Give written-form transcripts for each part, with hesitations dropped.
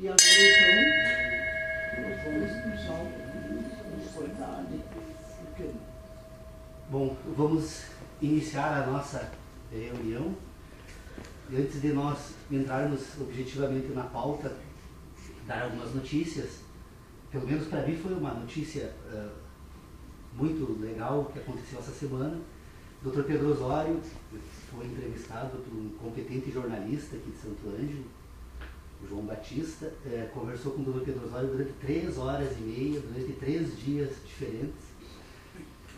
E agora então, nós vamos expulsar os soldados. Bom, vamos iniciar a nossa reunião. E antes de nós entrarmos objetivamente na pauta, dar algumas notícias. Pelo menos para mim foi uma notícia muito legal que aconteceu essa semana. O Dr. Pedro Osório foi entrevistado por um competente jornalista aqui de Santo Ângelo, o João Batista, conversou com o Dr. Pedro Osório durante 3 horas e meia, durante 3 dias diferentes.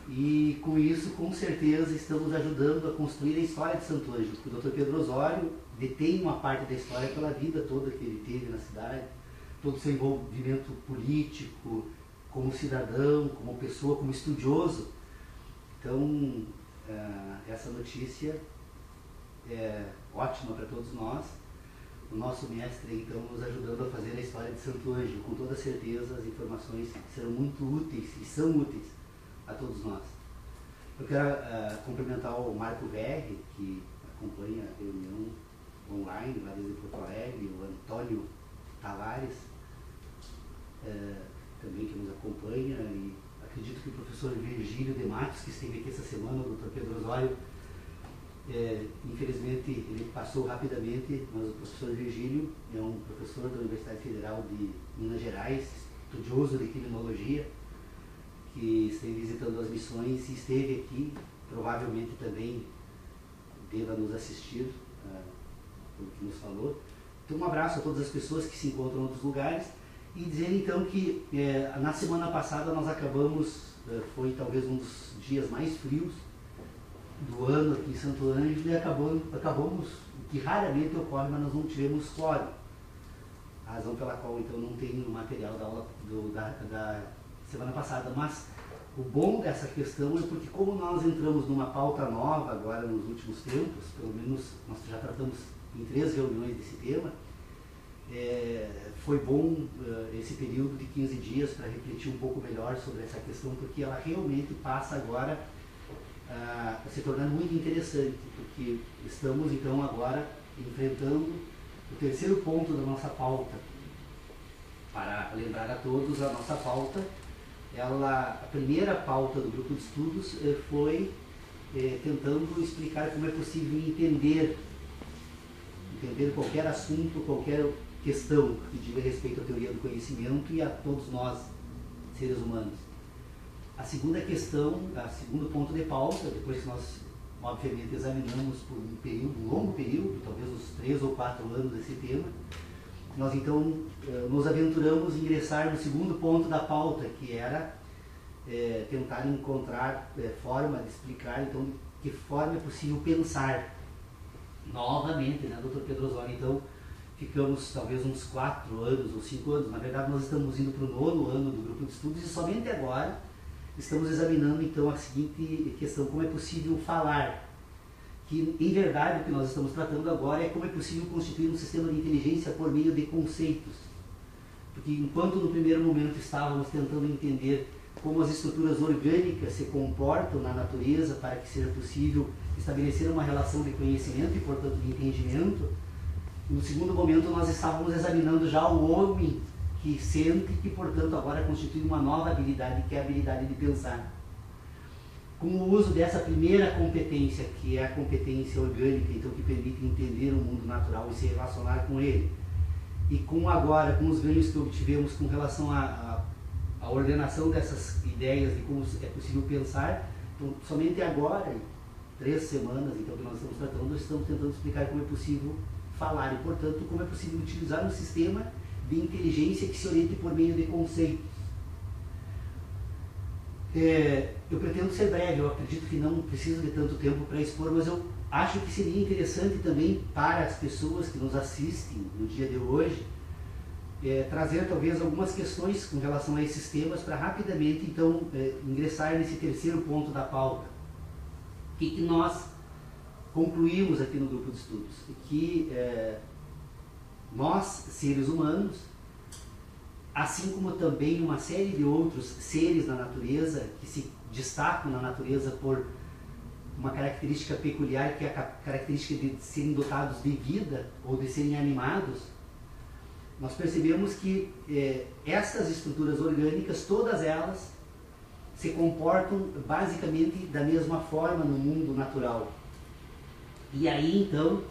E com isso, com certeza, estamos ajudando a construir a história de Santo Ângelo, porque o Dr. Pedro Osório detém uma parte da história pela vida toda que ele teve na cidade, todo o seu envolvimento político, como cidadão, como pessoa, como estudioso. Então, essa notícia é ótima para todos nós. O nosso mestre, então, nos ajudando a fazer a história de Santo Ângelo. Com toda certeza, as informações serão muito úteis e são úteis a todos nós. Eu quero cumprimentar o Marco Verri, que acompanha a reunião online lá desde Porto Alegre, o Antônio Tavares, também que nos acompanha, e acredito que o professor Virgílio de Matos, que esteve aqui essa semana, o Dr. Pedro Osório, infelizmente ele passou rapidamente, mas o professor Virgílio é um professor da Universidade Federal de Minas Gerais, estudioso de criminologia, que esteve visitando as missões e esteve aqui, provavelmente também deva nos assistir, pelo que nos falou. Então, um abraço a todas as pessoas que se encontram em outros lugares e dizer então que na semana passada nós acabamos, foi talvez um dos dias mais frios do ano aqui em Santo Ângelo, e acabamos, que raramente ocorre, mas nós não tivemos quórum. A razão pela qual então não tem o material da aula da semana passada, mas o bom dessa questão é porque como nós entramos numa pauta nova agora nos últimos tempos, pelo menos nós já tratamos em 3 reuniões desse tema, foi bom esse período de 15 dias para refletir um pouco melhor sobre essa questão, porque ela realmente passa agora a se tornar muito interessante, porque estamos então agora enfrentando o terceiro ponto da nossa pauta. Para lembrar a todos, a nossa pauta, a primeira pauta do grupo de estudos foi tentando explicar como é possível entender qualquer assunto, qualquer questão que diga respeito à teoria do conhecimento e a todos nós, seres humanos. A segunda questão, o segundo ponto de pauta, depois que nós obviamente examinamos por um longo período, talvez uns 3 ou 4 anos esse tema, nós então nos aventuramos em ingressar no segundo ponto da pauta, que era tentar encontrar forma de explicar então de que forma é possível pensar novamente, né, Dr. Pedro Osório. Então ficamos talvez uns 4 anos ou 5 anos, na verdade nós estamos indo para o 9º ano do grupo de estudos e somente agora estamos examinando então a seguinte questão: como é possível falar, que em verdade o que nós estamos tratando agora é como é possível constituir um sistema de inteligência por meio de conceitos. Porque enquanto no primeiro momento estávamos tentando entender como as estruturas orgânicas se comportam na natureza para que seja possível estabelecer uma relação de conhecimento e, portanto, de entendimento, no segundo momento nós estávamos examinando já o homem que sente e que, portanto, agora constitui uma nova habilidade, que é a habilidade de pensar. Com o uso dessa primeira competência, que é a competência orgânica, então que permite entender o mundo natural e se relacionar com ele, e com os ganhos que obtivemos com relação à ordenação dessas ideias de como é possível pensar, então, somente agora, em 3 semanas, então, que nós estamos tratando, nós estamos tentando explicar como é possível falar e, portanto, como é possível utilizar um sistema de inteligência que se oriente por meio de conceitos. Eu pretendo ser breve, eu acredito que não preciso de tanto tempo para expor, mas eu acho que seria interessante também para as pessoas que nos assistem no dia de hoje, trazer talvez algumas questões com relação a esses temas para rapidamente então ingressar nesse terceiro ponto da pauta. O que nós concluímos aqui no grupo de estudos? Que nós, seres humanos, assim como também uma série de outros seres na natureza, que se destacam na natureza por uma característica peculiar, que é a característica de serem dotados de vida ou de serem animados, nós percebemos que essas estruturas orgânicas, todas elas, se comportam basicamente da mesma forma no mundo natural. E aí então,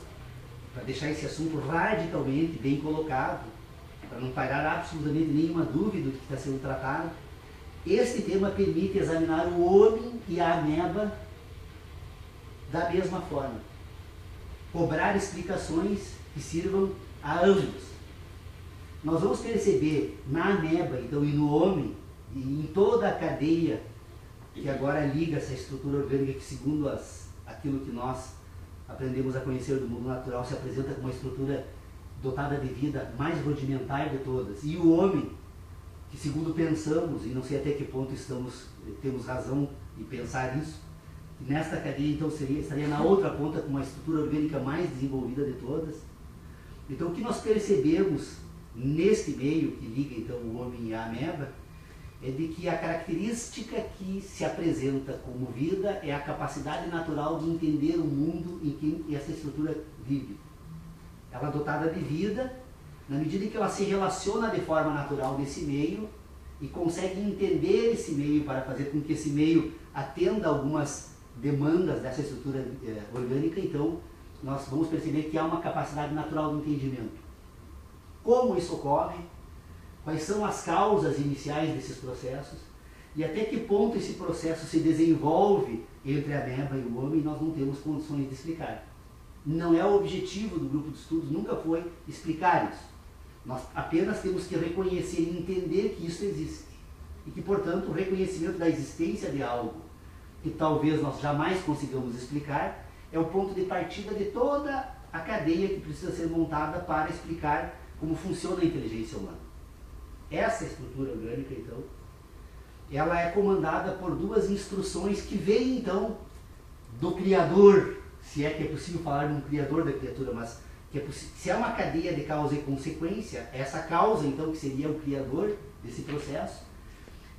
para deixar esse assunto radicalmente bem colocado, para não parar absolutamente nenhuma dúvida do que está sendo tratado, este tema permite examinar o homem e a ameba da mesma forma, cobrar explicações que sirvam a ambos. Nós vamos perceber na ameba, então, e no homem, e em toda a cadeia que agora liga essa estrutura orgânica que, segundo aquilo que nós aprendemos a conhecer do mundo natural, se apresenta como uma estrutura dotada de vida mais rudimentar de todas. E o homem, que segundo pensamos, e não sei até que ponto temos razão em pensar isso, nesta cadeia então estaria na outra ponta com uma estrutura orgânica mais desenvolvida de todas. Então o que nós percebemos neste meio que liga então o homem e a ameba é de que a característica que se apresenta como vida é a capacidade natural de entender o mundo em que essa estrutura vive. Ela é dotada de vida na medida em que ela se relaciona de forma natural nesse meio e consegue entender esse meio para fazer com que esse meio atenda algumas demandas dessa estrutura orgânica. Então nós vamos perceber que há uma capacidade natural de entendimento. Como isso ocorre? Quais são as causas iniciais desses processos e até que ponto esse processo se desenvolve entre a ameba e o homem, nós não temos condições de explicar. Não é o objetivo do grupo de estudos, nunca foi explicar isso. Nós apenas temos que reconhecer e entender que isso existe e que, portanto, o reconhecimento da existência de algo que talvez nós jamais consigamos explicar é o ponto de partida de toda a cadeia que precisa ser montada para explicar como funciona a inteligência humana. Essa estrutura orgânica, então, ela é comandada por duas instruções que vêm, então, do Criador, se é que é possível falar de um Criador da criatura, mas se é uma cadeia de causa e consequência, essa causa, então, que seria o Criador desse processo,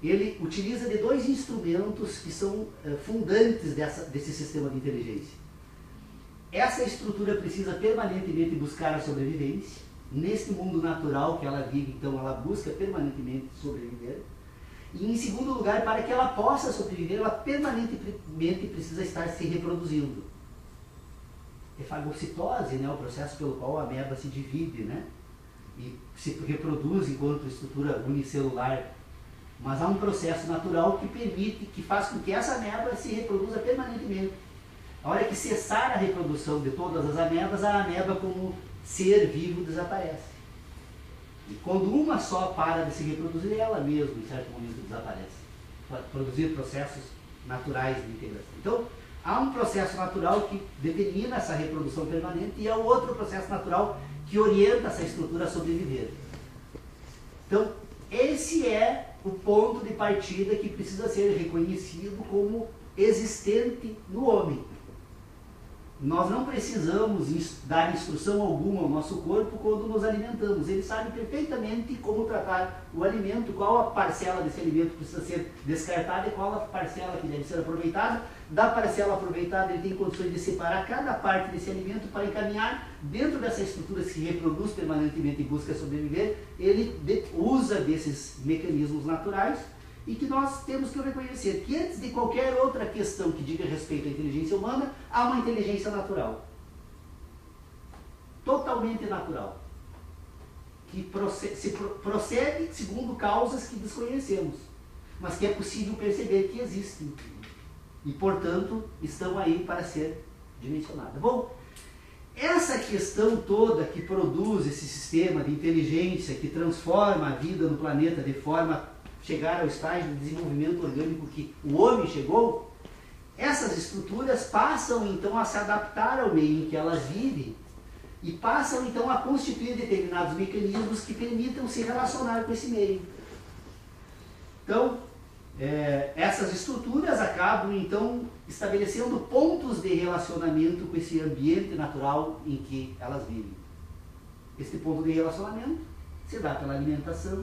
ele utiliza de dois instrumentos que são fundantes desse sistema de inteligência. Essa estrutura precisa permanentemente buscar a sobrevivência. Neste mundo natural que ela vive, então, ela busca permanentemente sobreviver. E, em segundo lugar, para que ela possa sobreviver, ela permanentemente precisa estar se reproduzindo. É fagocitose, né, o processo pelo qual a ameba se divide, né, e se reproduz enquanto estrutura unicelular. Mas há um processo natural que permite, que faz com que essa ameba se reproduza permanentemente. A hora que cessar a reprodução de todas as amebas, a ameba como ser vivo desaparece. E quando uma só para de se reproduzir, ela mesma, em certo momento, desaparece. Para produzir processos naturais de integração. Então, há um processo natural que determina essa reprodução permanente e há outro processo natural que orienta essa estrutura a sobreviver. Então, esse é o ponto de partida que precisa ser reconhecido como existente no homem. Nós não precisamos dar instrução alguma ao nosso corpo quando nos alimentamos. Ele sabe perfeitamente como tratar o alimento, qual a parcela desse alimento precisa ser descartada e qual a parcela que deve ser aproveitada. Da parcela aproveitada, ele tem condições de separar cada parte desse alimento para encaminhar dentro dessa estrutura que se reproduz permanentemente e busca sobreviver. Ele usa desses mecanismos naturais e que nós temos que reconhecer que antes de qualquer outra questão que diga respeito à inteligência humana, há uma inteligência natural. Totalmente natural. Que procede segundo causas que desconhecemos, mas que é possível perceber que existem. E, portanto, estão aí para ser dimensionadas. Bom, essa questão toda que produz esse sistema de inteligência, que transforma a vida no planeta de forma a chegar ao estágio de desenvolvimento orgânico que o homem chegou, essas estruturas passam então a se adaptar ao meio em que elas vivem e passam então a constituir determinados mecanismos que permitam se relacionar com esse meio. Então, essas estruturas acabam então estabelecendo pontos de relacionamento com esse ambiente natural em que elas vivem. Este ponto de relacionamento se dá pela alimentação.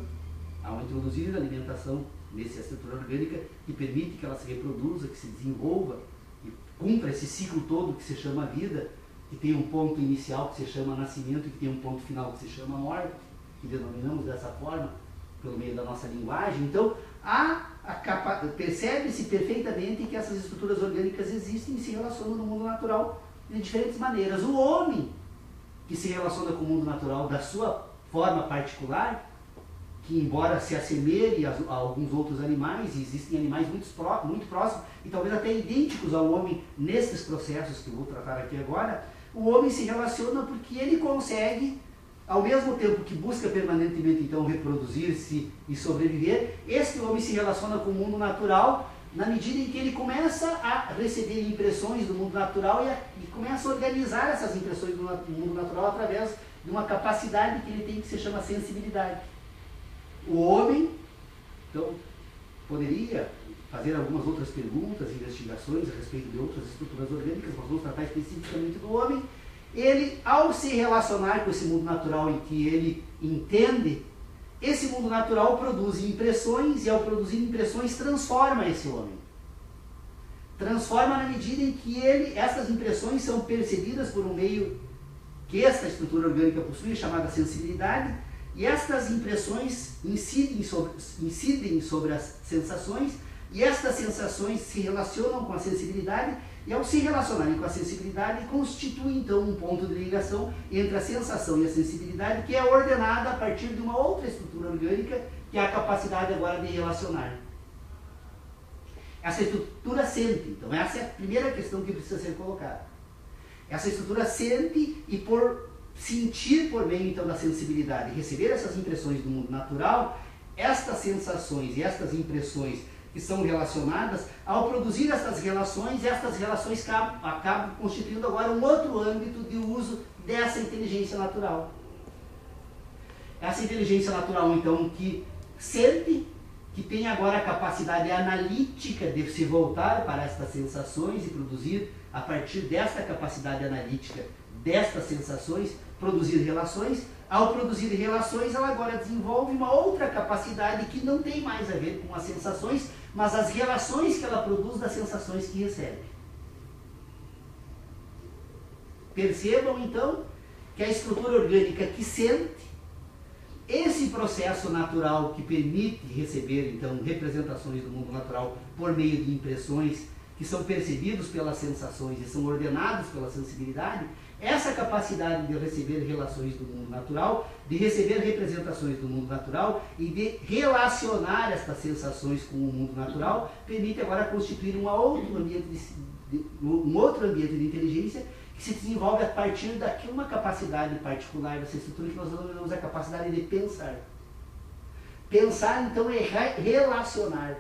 Ao introduzir a alimentação nessa estrutura orgânica que permite que ela se reproduza, que se desenvolva e cumpra esse ciclo todo que se chama vida, que tem um ponto inicial que se chama nascimento e que tem um ponto final que se chama morte. que denominamos dessa forma, pelo meio da nossa linguagem. Então, percebe-se perfeitamente que essas estruturas orgânicas existem e se relacionam no mundo natural de diferentes maneiras. O homem, que se relaciona com o mundo natural da sua forma particular, que embora se assemelhe a alguns outros animais, e existem animais muito próximos e talvez até idênticos ao homem nesses processos que eu vou tratar aqui agora, o homem se relaciona porque ele consegue, ao mesmo tempo que busca permanentemente então reproduzir-se e sobreviver, este homem se relaciona com o mundo natural na medida em que ele começa a receber impressões do mundo natural e começa a organizar essas impressões do mundo natural através de uma capacidade que ele tem que se chama sensibilidade. O homem, então, poderia fazer algumas outras perguntas, investigações a respeito de outras estruturas orgânicas, mas vamos tratar especificamente do homem. Ele, ao se relacionar com esse mundo natural em que ele entende, esse mundo natural produz impressões e, ao produzir impressões, transforma esse homem. Transforma na medida em que essas impressões são percebidas por um meio que esta estrutura orgânica possui, chamada sensibilidade, e estas impressões incidem sobre as sensações, e estas sensações se relacionam com a sensibilidade, e ao se relacionarem com a sensibilidade, constitui então um ponto de ligação entre a sensação e a sensibilidade, que é ordenada a partir de uma outra estrutura orgânica, que é a capacidade agora de relacionar. Essa estrutura sente, então essa é a primeira questão que precisa ser colocada. Essa estrutura sente, e por sentir por meio então da sensibilidade, receber essas impressões do mundo natural, estas sensações e estas impressões que são relacionadas, ao produzir estas relações acabam constituindo agora um outro âmbito de uso dessa inteligência natural. Essa inteligência natural, então, que sente, que tem agora a capacidade analítica de se voltar para estas sensações e produzir, a partir desta capacidade analítica, destas sensações, produzir relações. Ao produzir relações, ela agora desenvolve uma outra capacidade que não tem mais a ver com as sensações, mas as relações que ela produz das sensações que recebe. Percebam, então, que a estrutura orgânica que sente, esse processo natural que permite receber, então, representações do mundo natural por meio de impressões que são percebidos pelas sensações e são ordenados pela sensibilidade, essa capacidade de receber relações do mundo natural, de receber representações do mundo natural e de relacionar estas sensações com o mundo natural, permite agora constituir um outro ambiente de inteligência que se desenvolve a partir de uma capacidade particular dessa estrutura que nós denominamos a capacidade de pensar. Pensar, então, é relacionar.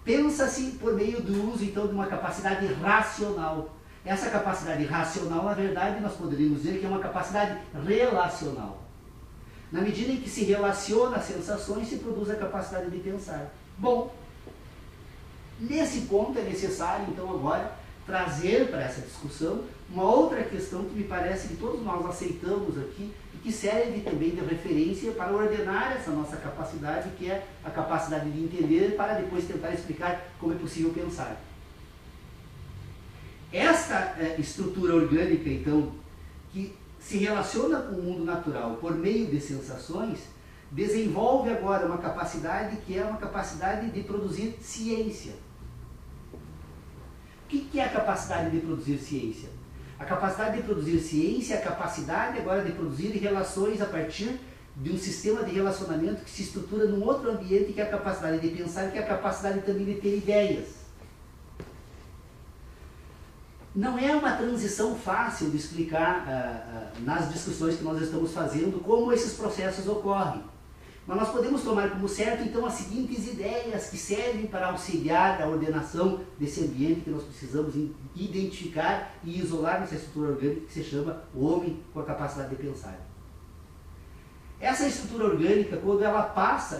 Pensa-se por meio do uso, então, de uma capacidade racional. Essa capacidade racional, na verdade, nós poderíamos dizer que é uma capacidade relacional. Na medida em que se relaciona as sensações, se produz a capacidade de pensar. Bom, nesse ponto é necessário, então, agora, trazer para essa discussão uma outra questão que me parece que todos nós aceitamos aqui e que serve também de referência para ordenar essa nossa capacidade, que é a capacidade de entender, para depois tentar explicar como é possível pensar. Esta estrutura orgânica, então, que se relaciona com o mundo natural por meio de sensações, desenvolve agora uma capacidade que é uma capacidade de produzir ciência. O que é a capacidade de produzir ciência? A capacidade de produzir ciência é a capacidade agora de produzir relações a partir de um sistema de relacionamento que se estrutura num outro ambiente, que é a capacidade de pensar, que é a capacidade também de ter ideias. Não é uma transição fácil de explicar nas discussões que nós estamos fazendo como esses processos ocorrem. Mas nós podemos tomar como certo, então, as seguintes ideias que servem para auxiliar a ordenação desse ambiente que nós precisamos identificar e isolar nessa estrutura orgânica que se chama o homem com a capacidade de pensar. Essa estrutura orgânica, quando ela passa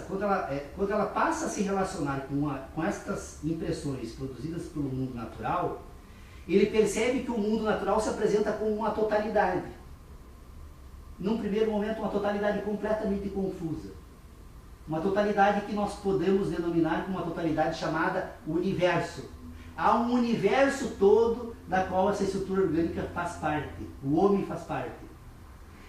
a se relacionar com estas impressões produzidas pelo mundo natural, ele percebe que o mundo natural se apresenta como uma totalidade. Num primeiro momento, uma totalidade completamente confusa. Uma totalidade que nós podemos denominar como uma totalidade chamada universo. Há um universo todo da qual essa estrutura orgânica faz parte, o homem faz parte.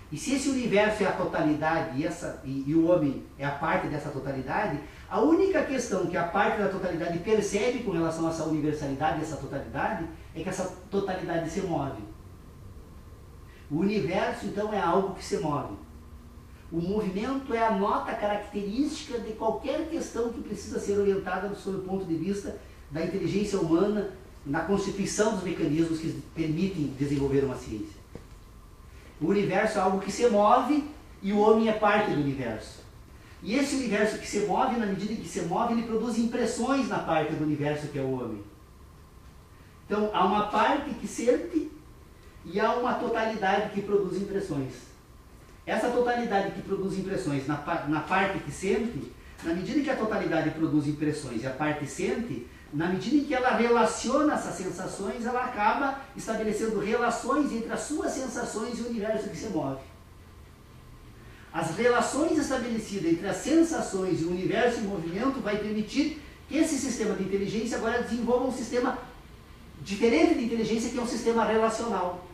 E se esse universo é a totalidade e o homem é a parte dessa totalidade, a única questão que a parte da totalidade percebe com relação a essa universalidade, essa totalidade, é que essa totalidade se move. O universo, então, é algo que se move. O movimento é a nota característica de qualquer questão que precisa ser orientada sob o ponto de vista da inteligência humana, na constituição dos mecanismos que permitem desenvolver uma ciência. O universo é algo que se move e o homem é parte do universo. E esse universo que se move, na medida em que se move, ele produz impressões na parte do universo que é o homem. Então, há uma parte que sente e há uma totalidade que produz impressões. Essa totalidade que produz impressões na parte que sente, na medida em que a totalidade produz impressões e a parte sente, na medida em que ela relaciona essas sensações, ela acaba estabelecendo relações entre as suas sensações e o universo que se move. As relações estabelecidas entre as sensações e o universo em movimento vai permitir que esse sistema de inteligência agora desenvolva um sistema diferente de inteligência, que é um sistema relacional.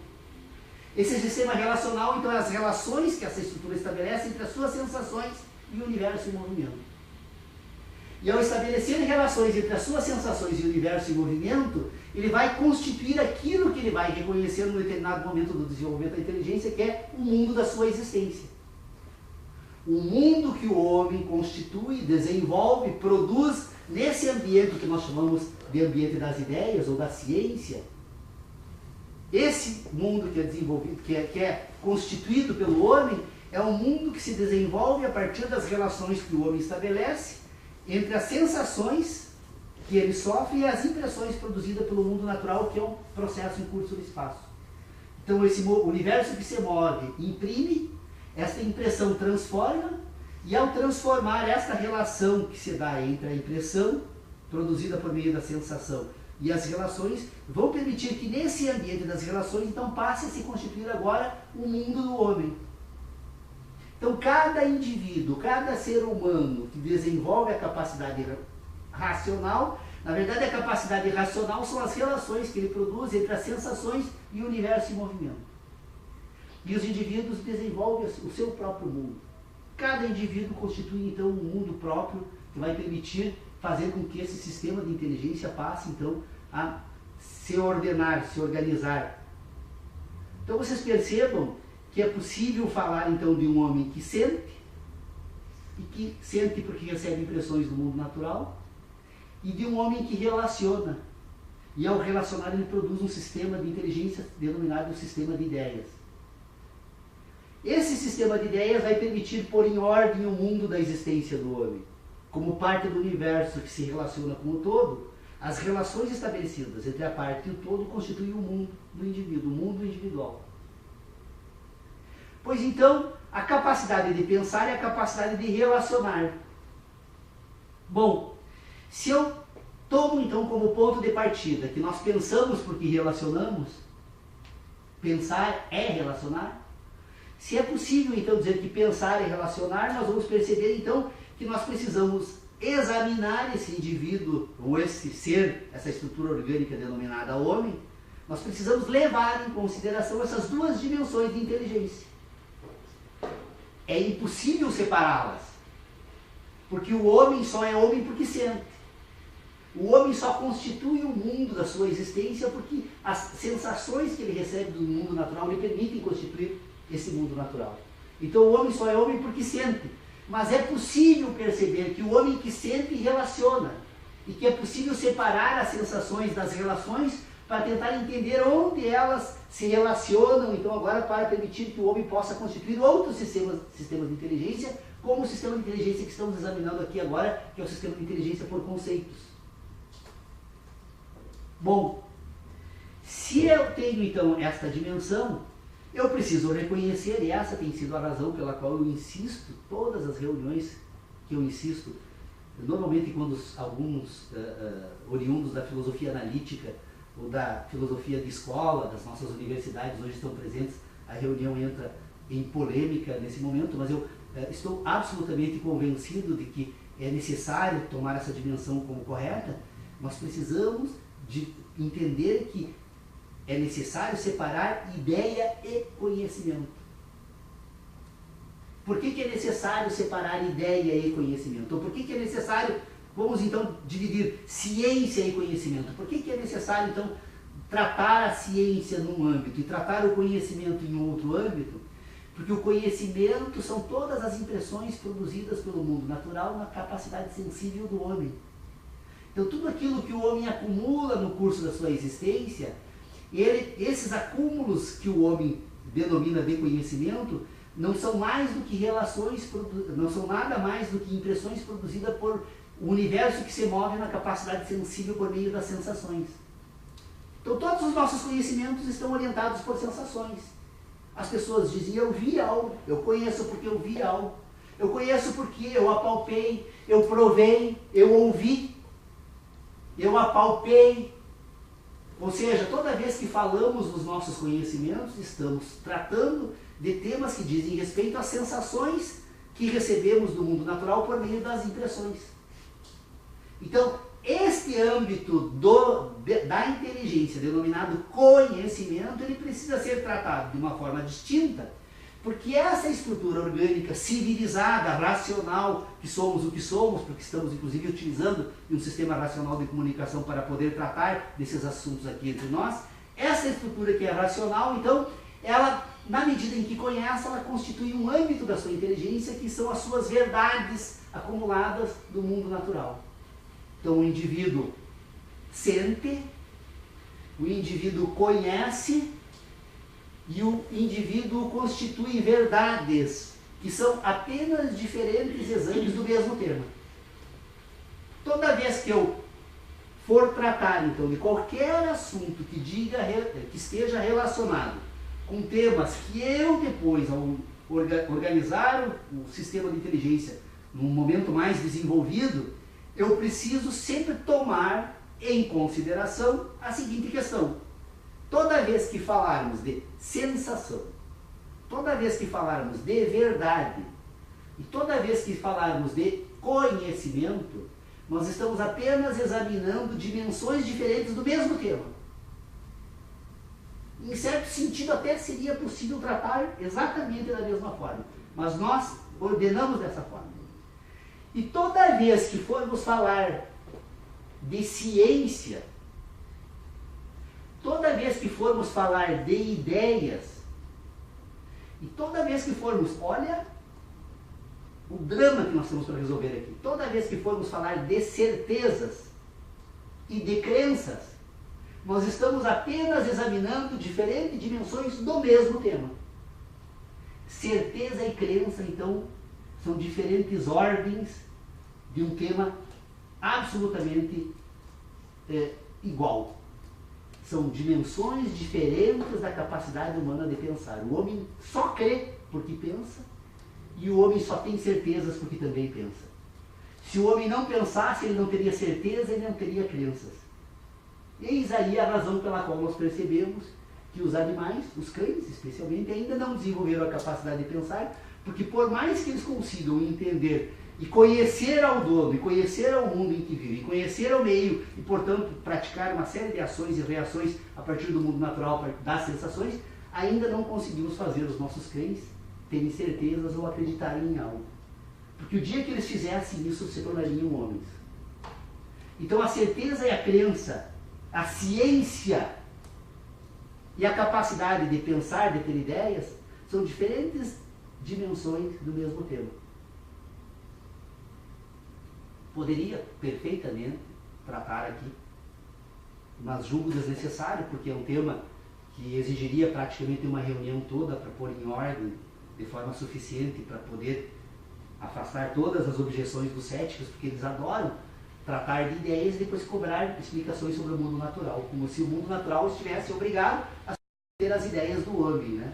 Esse sistema relacional, então, é as relações que essa estrutura estabelece entre as suas sensações e o universo em movimento. E ao estabelecer relações entre as suas sensações e o universo em movimento, ele vai constituir aquilo que ele vai reconhecer num determinado momento do desenvolvimento da inteligência, que é o mundo da sua existência. O mundo que o homem constitui, desenvolve, produz nesse ambiente que nós chamamos de ambiente das ideias ou da ciência. Esse mundo que é desenvolvido, que é constituído pelo homem, é um mundo que se desenvolve a partir das relações que o homem estabelece entre as sensações que ele sofre e as impressões produzidas pelo mundo natural, que é um processo em curso no espaço. Então, esse universo que se move imprime, esta impressão transforma, e ao transformar esta relação que se dá entre a impressão produzida por meio da sensação e as relações, vão permitir que nesse ambiente das relações, então, passe a se constituir agora o mundo do homem. Então, cada indivíduo, cada ser humano que desenvolve a capacidade racional, na verdade, a capacidade racional são as relações que ele produz entre as sensações e o universo em movimento. E os indivíduos desenvolvem o seu próprio mundo. Cada indivíduo constitui, então, um mundo próprio que vai permitir fazer com que esse sistema de inteligência passe, então, a se ordenar, se organizar. Então, vocês percebam que é possível falar, então, de um homem que sente, e que sente porque recebe impressões do mundo natural, e de um homem que relaciona. E ao relacionar, ele produz um sistema de inteligência denominado sistema de ideias. Esse sistema de ideias vai permitir pôr em ordem o mundo da existência do homem. Como parte do universo que se relaciona com o todo, as relações estabelecidas entre a parte e o todo constituem o mundo do indivíduo, o mundo individual. Pois então, a capacidade de pensar é a capacidade de relacionar. Bom, se eu tomo então como ponto de partida que nós pensamos porque relacionamos, pensar é relacionar, se é possível então dizer que pensar é relacionar, nós vamos perceber então que nós precisamos examinar esse indivíduo, ou esse ser, essa estrutura orgânica denominada homem, nós precisamos levar em consideração essas duas dimensões de inteligência. É impossível separá-las, porque o homem só é homem porque sente. O homem só constitui o mundo da sua existência porque as sensações que ele recebe do mundo natural lhe permitem constituir esse mundo natural. Então o homem só é homem porque sente. Mas é possível perceber que o homem que sente relaciona, e que é possível separar as sensações das relações para tentar entender onde elas se relacionam, então agora para permitir que o homem possa constituir outros sistemas de inteligência, como o sistema de inteligência que estamos examinando aqui agora, que é o sistema de inteligência por conceitos. Bom, se eu tenho então esta dimensão, eu preciso reconhecer, e essa tem sido a razão pela qual eu insisto, todas as reuniões que eu insisto, normalmente quando alguns oriundos da filosofia analítica ou da filosofia de escola, das nossas universidades hoje estão presentes, a reunião entra em polêmica nesse momento, mas eu estou absolutamente convencido de que é necessário tomar essa dimensão como correta. Nós precisamos de entender que é necessário separar ideia e conhecimento. por que é necessário separar ideia e conhecimento? Ou por que é necessário, vamos então dividir ciência e conhecimento? Por que é necessário então tratar a ciência num âmbito e tratar o conhecimento em outro âmbito? Porque o conhecimento são todas as impressões produzidas pelo mundo natural na capacidade sensível do homem. Então tudo aquilo que o homem acumula no curso da sua existência, esses acúmulos que o homem denomina de conhecimento, não são mais do que não são nada mais do que impressões produzidas por o universo que se move na capacidade sensível por meio das sensações. Então todos os nossos conhecimentos estão orientados por sensações. As pessoas dizem, eu vi algo, eu conheço porque eu vi algo, eu conheço porque eu apalpei, eu provei, eu ouvi, eu apalpei. Ou seja, toda vez que falamos dos nossos conhecimentos, estamos tratando de temas que dizem respeito às sensações que recebemos do mundo natural por meio das impressões. Então, este âmbito da inteligência, denominado conhecimento, ele precisa ser tratado de uma forma distinta, porque essa estrutura orgânica, civilizada, racional, que somos o que somos, porque estamos inclusive utilizando um sistema racional de comunicação para poder tratar desses assuntos aqui entre nós, essa estrutura que é racional, então, ela, na medida em que conhece, ela constitui um âmbito da sua inteligência, que são as suas verdades acumuladas do mundo natural. Então o indivíduo sente, o indivíduo conhece e o indivíduo constitui verdades, que são apenas diferentes exames do mesmo tema. Toda vez que eu for tratar então de qualquer assunto que esteja relacionado com temas que eu depois, ao organizar o sistema de inteligência num momento mais desenvolvido, eu preciso sempre tomar em consideração a seguinte questão. Toda vez que falarmos de sensação, toda vez que falarmos de verdade, e toda vez que falarmos de conhecimento, nós estamos apenas examinando dimensões diferentes do mesmo tema. Em certo sentido, até seria possível tratar exatamente da mesma forma, mas nós ordenamos dessa forma. E toda vez que formos falar de ciência, toda vez que formos falar de ideias, e toda vez que formos, olha o drama que nós temos para resolver aqui, toda vez que formos falar de certezas e de crenças, nós estamos apenas examinando diferentes dimensões do mesmo tema. Certeza e crença, então, são diferentes ordens de um tema absolutamente igual. São dimensões diferentes da capacidade humana de pensar. O homem só crê porque pensa e o homem só tem certezas porque também pensa. Se o homem não pensasse, ele não teria certeza, ele não teria crenças. Eis aí a razão pela qual nós percebemos que os animais, os cães especialmente, ainda não desenvolveram a capacidade de pensar, porque por mais que eles consigam entender e conhecer ao dono, e conhecer ao mundo em que vive, e conhecer ao meio, e portanto praticar uma série de ações e reações a partir do mundo natural, das sensações, ainda não conseguimos fazer os nossos cães terem certezas ou acreditarem em algo. Porque o dia que eles fizessem isso, se tornariam homens. Então a certeza e a crença, a ciência e a capacidade de pensar, de ter ideias, são diferentes dimensões do mesmo tema. Poderia perfeitamente tratar aqui, mas julgo desnecessário, porque é um tema que exigiria praticamente uma reunião toda para pôr em ordem de forma suficiente para poder afastar todas as objeções dos céticos, porque eles adoram tratar de ideias e depois cobrar explicações sobre o mundo natural, como se o mundo natural estivesse obrigado a ter as ideias do homem, né?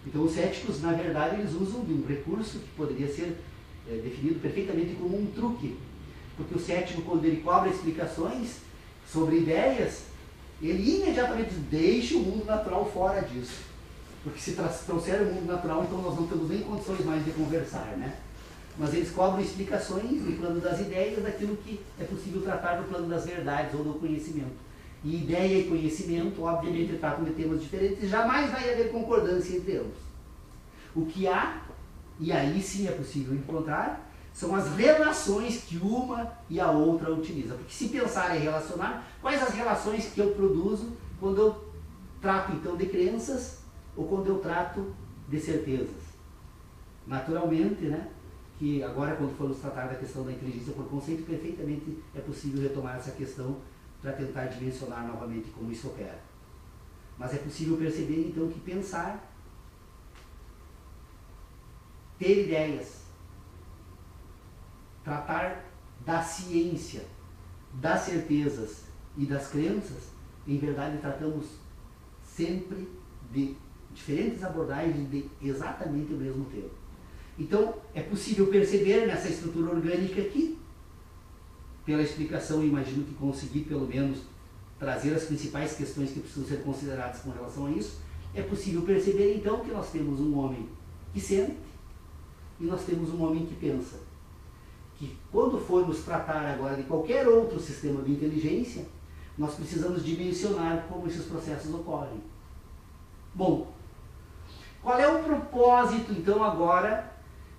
Então os céticos, na verdade, eles usam de um recurso que poderia ser definido perfeitamente como um truque, porque o cético, quando ele cobra explicações sobre ideias, ele imediatamente diz, deixa o mundo natural fora disso, porque se trouxer o mundo natural, então nós não temos nem condições mais de conversar, né? Mas eles cobram explicações no plano das ideias daquilo que é possível tratar no plano das verdades ou do conhecimento. E ideia e conhecimento, obviamente, tratam de temas diferentes e jamais vai haver concordância entre ambos. O que há e aí sim é possível encontrar, são as relações que uma e a outra utilizam. Porque se pensar em relacionar, quais as relações que eu produzo quando eu trato então de crenças ou quando eu trato de certezas? Naturalmente, né, que agora quando formos tratar da questão da inteligência por conceito, perfeitamente é possível retomar essa questão para tentar dimensionar novamente como isso opera. Mas é possível perceber então que pensar, ter ideias, tratar da ciência, das certezas e das crenças, em verdade tratamos sempre de diferentes abordagens de exatamente o mesmo tema. Então, é possível perceber nessa estrutura orgânica aqui, pela explicação, imagino que consegui pelo menos trazer as principais questões que precisam ser consideradas com relação a isso, é possível perceber então que nós temos um homem que sente e nós temos um homem que pensa. Que quando formos tratar agora de qualquer outro sistema de inteligência, nós precisamos dimensionar como esses processos ocorrem. Bom, qual é o propósito então agora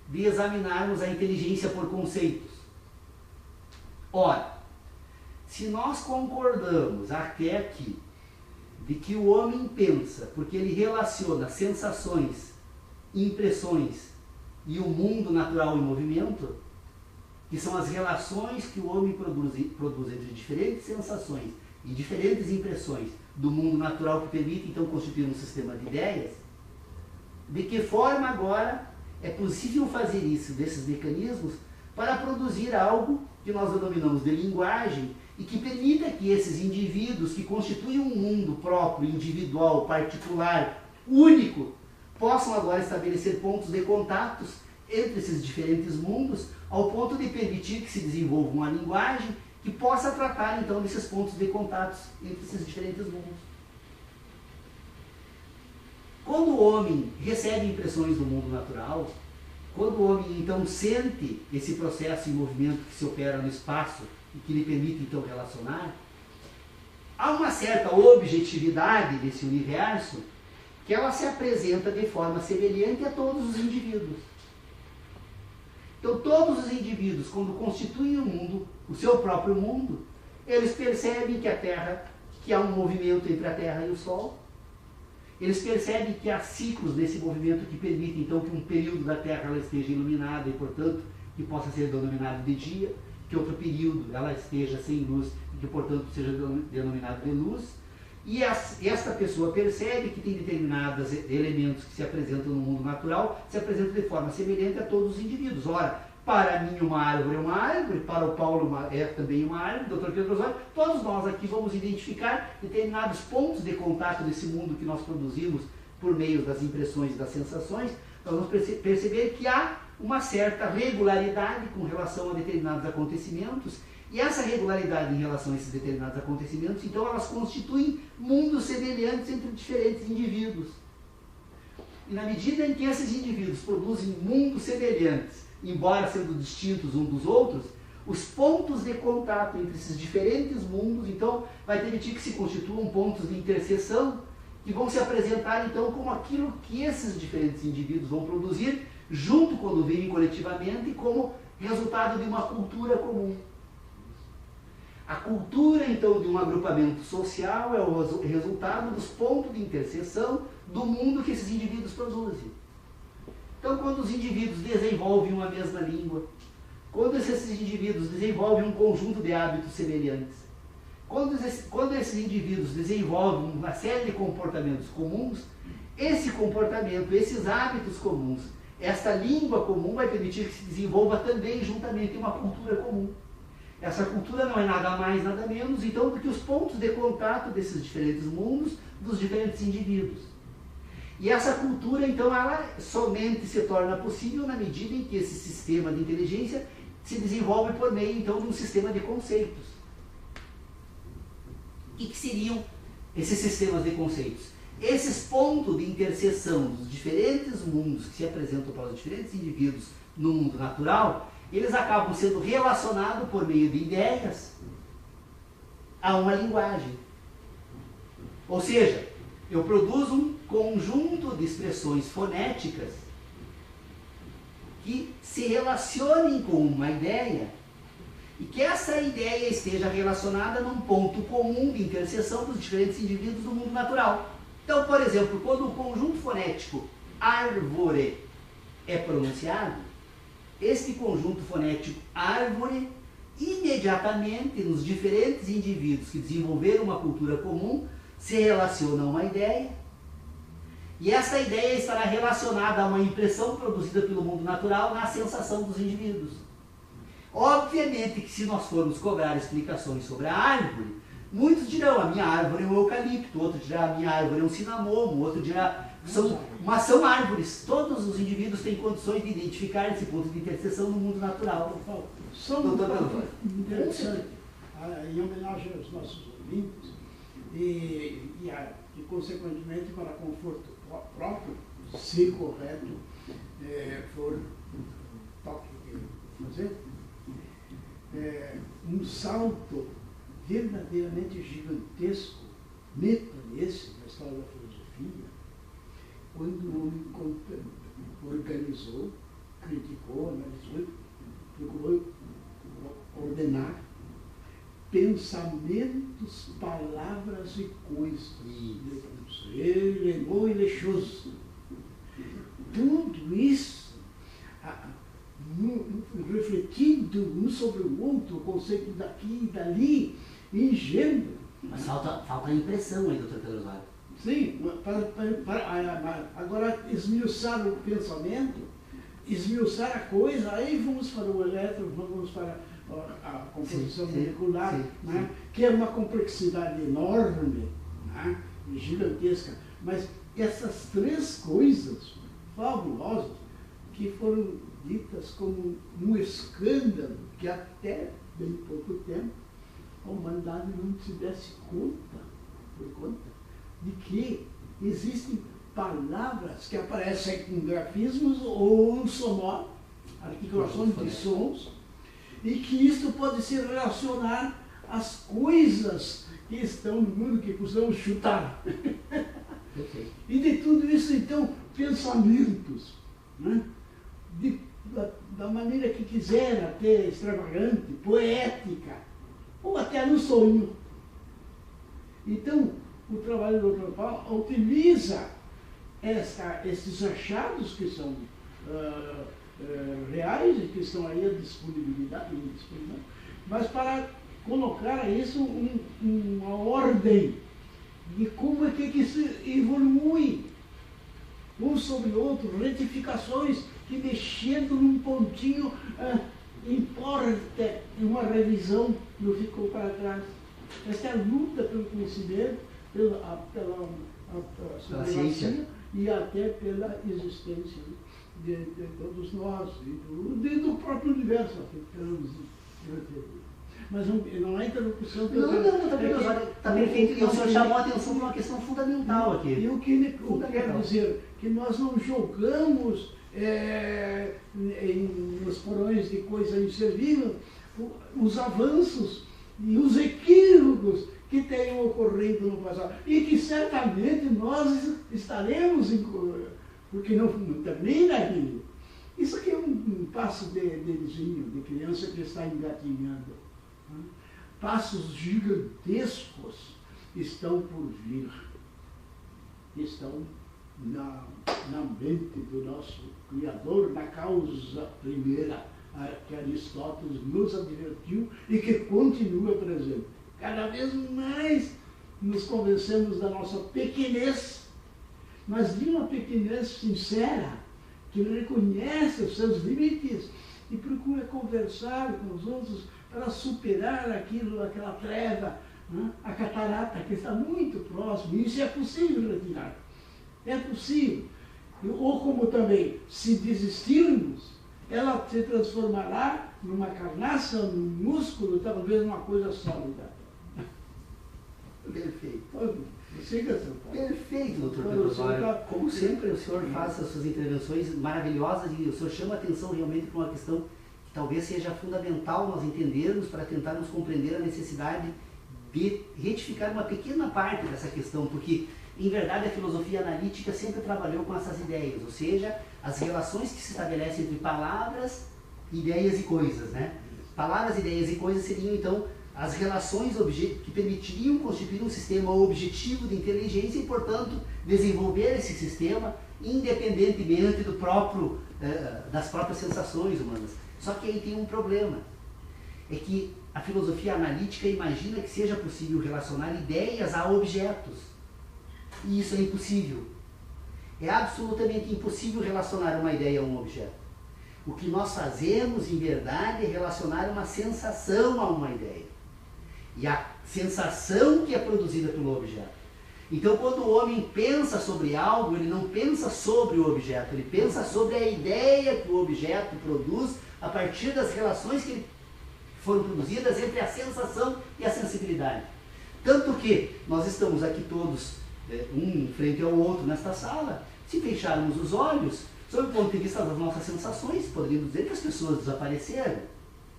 de examinarmos a inteligência por conceitos? Ora, se nós concordamos até aqui de que o homem pensa porque ele relaciona sensações, impressões e o mundo natural em movimento, que são as relações que o homem produz entre diferentes sensações e diferentes impressões do mundo natural que permite então constituir um sistema de ideias, de que forma agora é possível fazer isso desses mecanismos para produzir algo que nós denominamos de linguagem e que permita que esses indivíduos que constituem um mundo próprio, individual, particular, único, possam agora estabelecer pontos de contatos entre esses diferentes mundos, ao ponto de permitir que se desenvolva uma linguagem que possa tratar então desses pontos de contatos entre esses diferentes mundos. Quando o homem recebe impressões do mundo natural, quando o homem então sente esse processo em movimento que se opera no espaço e que lhe permite então relacionar, há uma certa objetividade desse universo que ela se apresenta de forma semelhante a todos os indivíduos. Então todos os indivíduos, quando constituem o mundo, o seu próprio mundo, eles percebem que a Terra, que há um movimento entre a Terra e o Sol. Eles percebem que há ciclos desse movimento que permitem então que um período da Terra ela esteja iluminada e, portanto, que possa ser denominado de dia, que outro período ela esteja sem luz e que, portanto, seja denominado de luz. E esta pessoa percebe que tem determinados elementos que se apresentam no mundo natural, se apresentam de forma semelhante a todos os indivíduos. Ora, para mim uma árvore é uma árvore, para o Paulo é também uma árvore, Dr. Pedro Osório, todos nós aqui vamos identificar determinados pontos de contato desse mundo que nós produzimos por meio das impressões e das sensações. Nós vamos perceber que há uma certa regularidade com relação a determinados acontecimentos, e essa regularidade em relação a esses determinados acontecimentos, então elas constituem mundos semelhantes entre diferentes indivíduos. E na medida em que esses indivíduos produzem mundos semelhantes, embora sendo distintos uns dos outros, os pontos de contato entre esses diferentes mundos, então, vai permitir que se constituam pontos de interseção, que vão se apresentar, então, como aquilo que esses diferentes indivíduos vão produzir, junto quando vivem coletivamente, como resultado de uma cultura comum. A cultura, então, de um agrupamento social é o resultado dos pontos de interseção do mundo que esses indivíduos produzem. Então, quando os indivíduos desenvolvem uma mesma língua, quando esses indivíduos desenvolvem um conjunto de hábitos semelhantes, quando esses indivíduos desenvolvem uma série de comportamentos comuns, esse comportamento, esses hábitos comuns, esta língua comum vai permitir que se desenvolva também juntamente uma cultura comum. Essa cultura não é nada mais, nada menos, então, do que os pontos de contato desses diferentes mundos, dos diferentes indivíduos. E essa cultura, então, ela somente se torna possível na medida em que esse sistema de inteligência se desenvolve por meio, então, de um sistema de conceitos. O que seriam esses sistemas de conceitos? Esses pontos de interseção dos diferentes mundos que se apresentam para os diferentes indivíduos no mundo natural, eles acabam sendo relacionados por meio de ideias a uma linguagem. Ou seja, eu produzo um conjunto de expressões fonéticas que se relacionem com uma ideia e que essa ideia esteja relacionada num ponto comum de interseção dos diferentes indivíduos do mundo natural. Então, por exemplo, quando o conjunto fonético árvore é pronunciado, este conjunto fonético árvore, imediatamente nos diferentes indivíduos que desenvolveram uma cultura comum, se relaciona a uma ideia, e essa ideia estará relacionada a uma impressão produzida pelo mundo natural na sensação dos indivíduos. Obviamente que se nós formos cobrar explicações sobre a árvore, muitos dirão, a minha árvore é um eucalipto, outro dirá, a minha árvore é um cinamomo, outro dirá, mas são árvores. Todos os indivíduos têm condições de identificar esse ponto de interseção no mundo natural. Só um ponto interessante, em homenagem aos nossos ouvintes, e consequentemente para conforto próprio, se correto for o toque que eu vou fazer, um salto verdadeiramente gigantesco, meta esse na história da filosofia, quando o homem organizou, criticou, analisou, procurou ordenar pensamentos, palavras e coisas. Ele é lechoso. Tudo isso, refletindo um sobre o outro, o conceito daqui e dali, ingênuo. Mas falta a impressão aí, doutor Pedro Osório. Sim, agora esmiuçar o pensamento, esmiuçar a coisa, aí vamos para o elétron, vamos para a composição molecular, né? Que é uma complexidade enorme, né? Gigantesca. Mas essas três coisas fabulosas que foram ditas como um escândalo que até bem pouco tempo a humanidade não se desse conta de que existem palavras que aparecem com grafismos ou sonoro, articulações de sons, e que isto pode se relacionar às coisas que estão no mundo que costumamos chutar. E de tudo isso, então, pensamentos, né? Da maneira que quiser, até extravagante, poética, ou até no sonho. Então, o trabalho do Dr. Paulo utiliza esses achados que são reais e que estão aí à disponibilidade, mas para colocar a isso uma ordem de como é que isso evolui um sobre o outro, retificações que mexendo num pontinho importa uma revisão não ficou para trás. Essa é a luta pelo conhecimento, pela supremacia e até pela existência de todos nós, e do próprio universo que estamos referindo. Mas não é interrupção. Está perfeito. E o senhor chamou a atenção para uma questão fundamental aqui. E o que quero dizer, que nós não jogamos nos porões de coisa inservível os avanços e os equívocos que tenham ocorrido no passado. E que certamente nós estaremos, porque não termina ainda. Isso aqui é um passo de criança que está engatinhando. Passos gigantescos estão por vir. Estão na mente do nosso Criador, na causa primeira, que Aristóteles nos advertiu e que continua presente. Cada vez mais nos convencemos da nossa pequenez, mas de uma pequenez sincera, que reconhece os seus limites e procura conversar com os outros para superar aquela treva, né? A catarata que está muito próximo. E isso é possível retirar. É possível. Ou como também, se desistirmos, ela se transformará numa carnaça, num músculo, talvez numa coisa sólida. Perfeito. Siga, seu pai. Perfeito, doutor Pedro Osório. Como sempre, o senhor faz as suas intervenções maravilhosas e o senhor chama a atenção realmente para uma questão que talvez seja fundamental nós entendermos para tentarmos compreender a necessidade de retificar uma pequena parte dessa questão, porque Em verdade, a filosofia analítica sempre trabalhou com essas ideias, ou seja, as relações que se estabelecem entre palavras, ideias e coisas, né? Palavras, ideias e coisas seriam, então, as relações que permitiriam constituir um sistema objetivo de inteligência e, portanto, desenvolver esse sistema independentemente das próprias sensações humanas. Só que aí tem um problema, é que a filosofia analítica imagina que seja possível relacionar ideias a objetos. E isso é impossível. É absolutamente impossível relacionar uma ideia a um objeto. O que nós fazemos, em verdade, é relacionar uma sensação a uma ideia. E a sensação que é produzida pelo objeto. Então, quando o homem pensa sobre algo, ele não pensa sobre o objeto, ele pensa sobre a ideia que o objeto produz a partir das relações que foram produzidas entre a sensação e a sensibilidade. Tanto que nós estamos aqui todos, um frente ao outro nesta sala, se fecharmos os olhos, sob o ponto de vista das nossas sensações, poderíamos dizer que as pessoas desapareceram.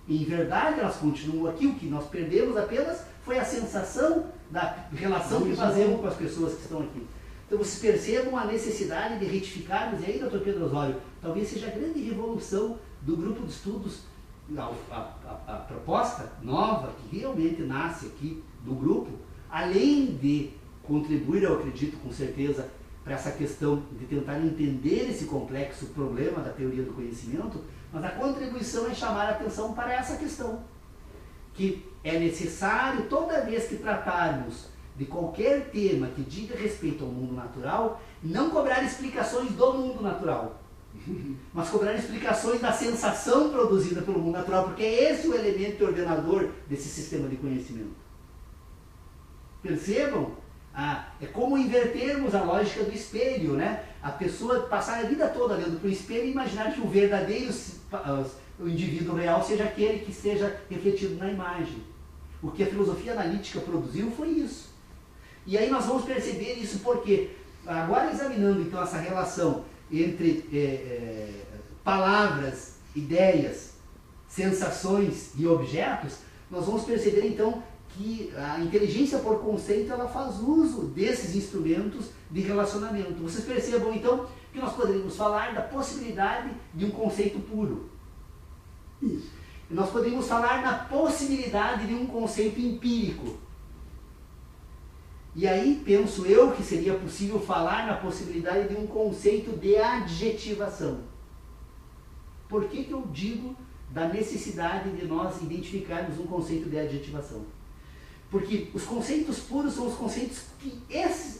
E, em verdade, elas continuam aqui. O que nós perdemos apenas foi a sensação da relação que fazemos com as pessoas que estão aqui. Então, vocês percebam a necessidade de retificarmos, e aí, doutor Pedro Osório, talvez seja a grande revolução do grupo de estudos, a proposta nova que realmente nasce aqui do grupo, além de contribuir, eu acredito com certeza, para essa questão de tentar entender esse complexo problema da teoria do conhecimento, mas a contribuição é chamar a atenção para essa questão, que é necessário, toda vez que tratarmos de qualquer tema que diga respeito ao mundo natural, não cobrar explicações do mundo natural, mas cobrar explicações da sensação produzida pelo mundo natural, porque é esse o elemento ordenador desse sistema de conhecimento. Percebam? É como invertermos a lógica do espelho, né? A pessoa passar a vida toda olhando para o espelho e imaginar que o verdadeiro, o indivíduo real, seja aquele que esteja refletido na imagem. O que a filosofia analítica produziu foi isso. E aí nós vamos perceber isso porque, agora examinando então essa relação entre palavras, ideias, sensações e objetos, nós vamos perceber então que a inteligência por conceito ela faz uso desses instrumentos de relacionamento. Vocês percebam então que nós poderíamos falar da possibilidade de um conceito puro. Isso. Nós poderíamos falar da possibilidade de um conceito empírico. E aí penso eu que seria possível falar na possibilidade de um conceito de adjetivação. Por que eu digo da necessidade de nós identificarmos um conceito de adjetivação? Porque os conceitos puros são os conceitos que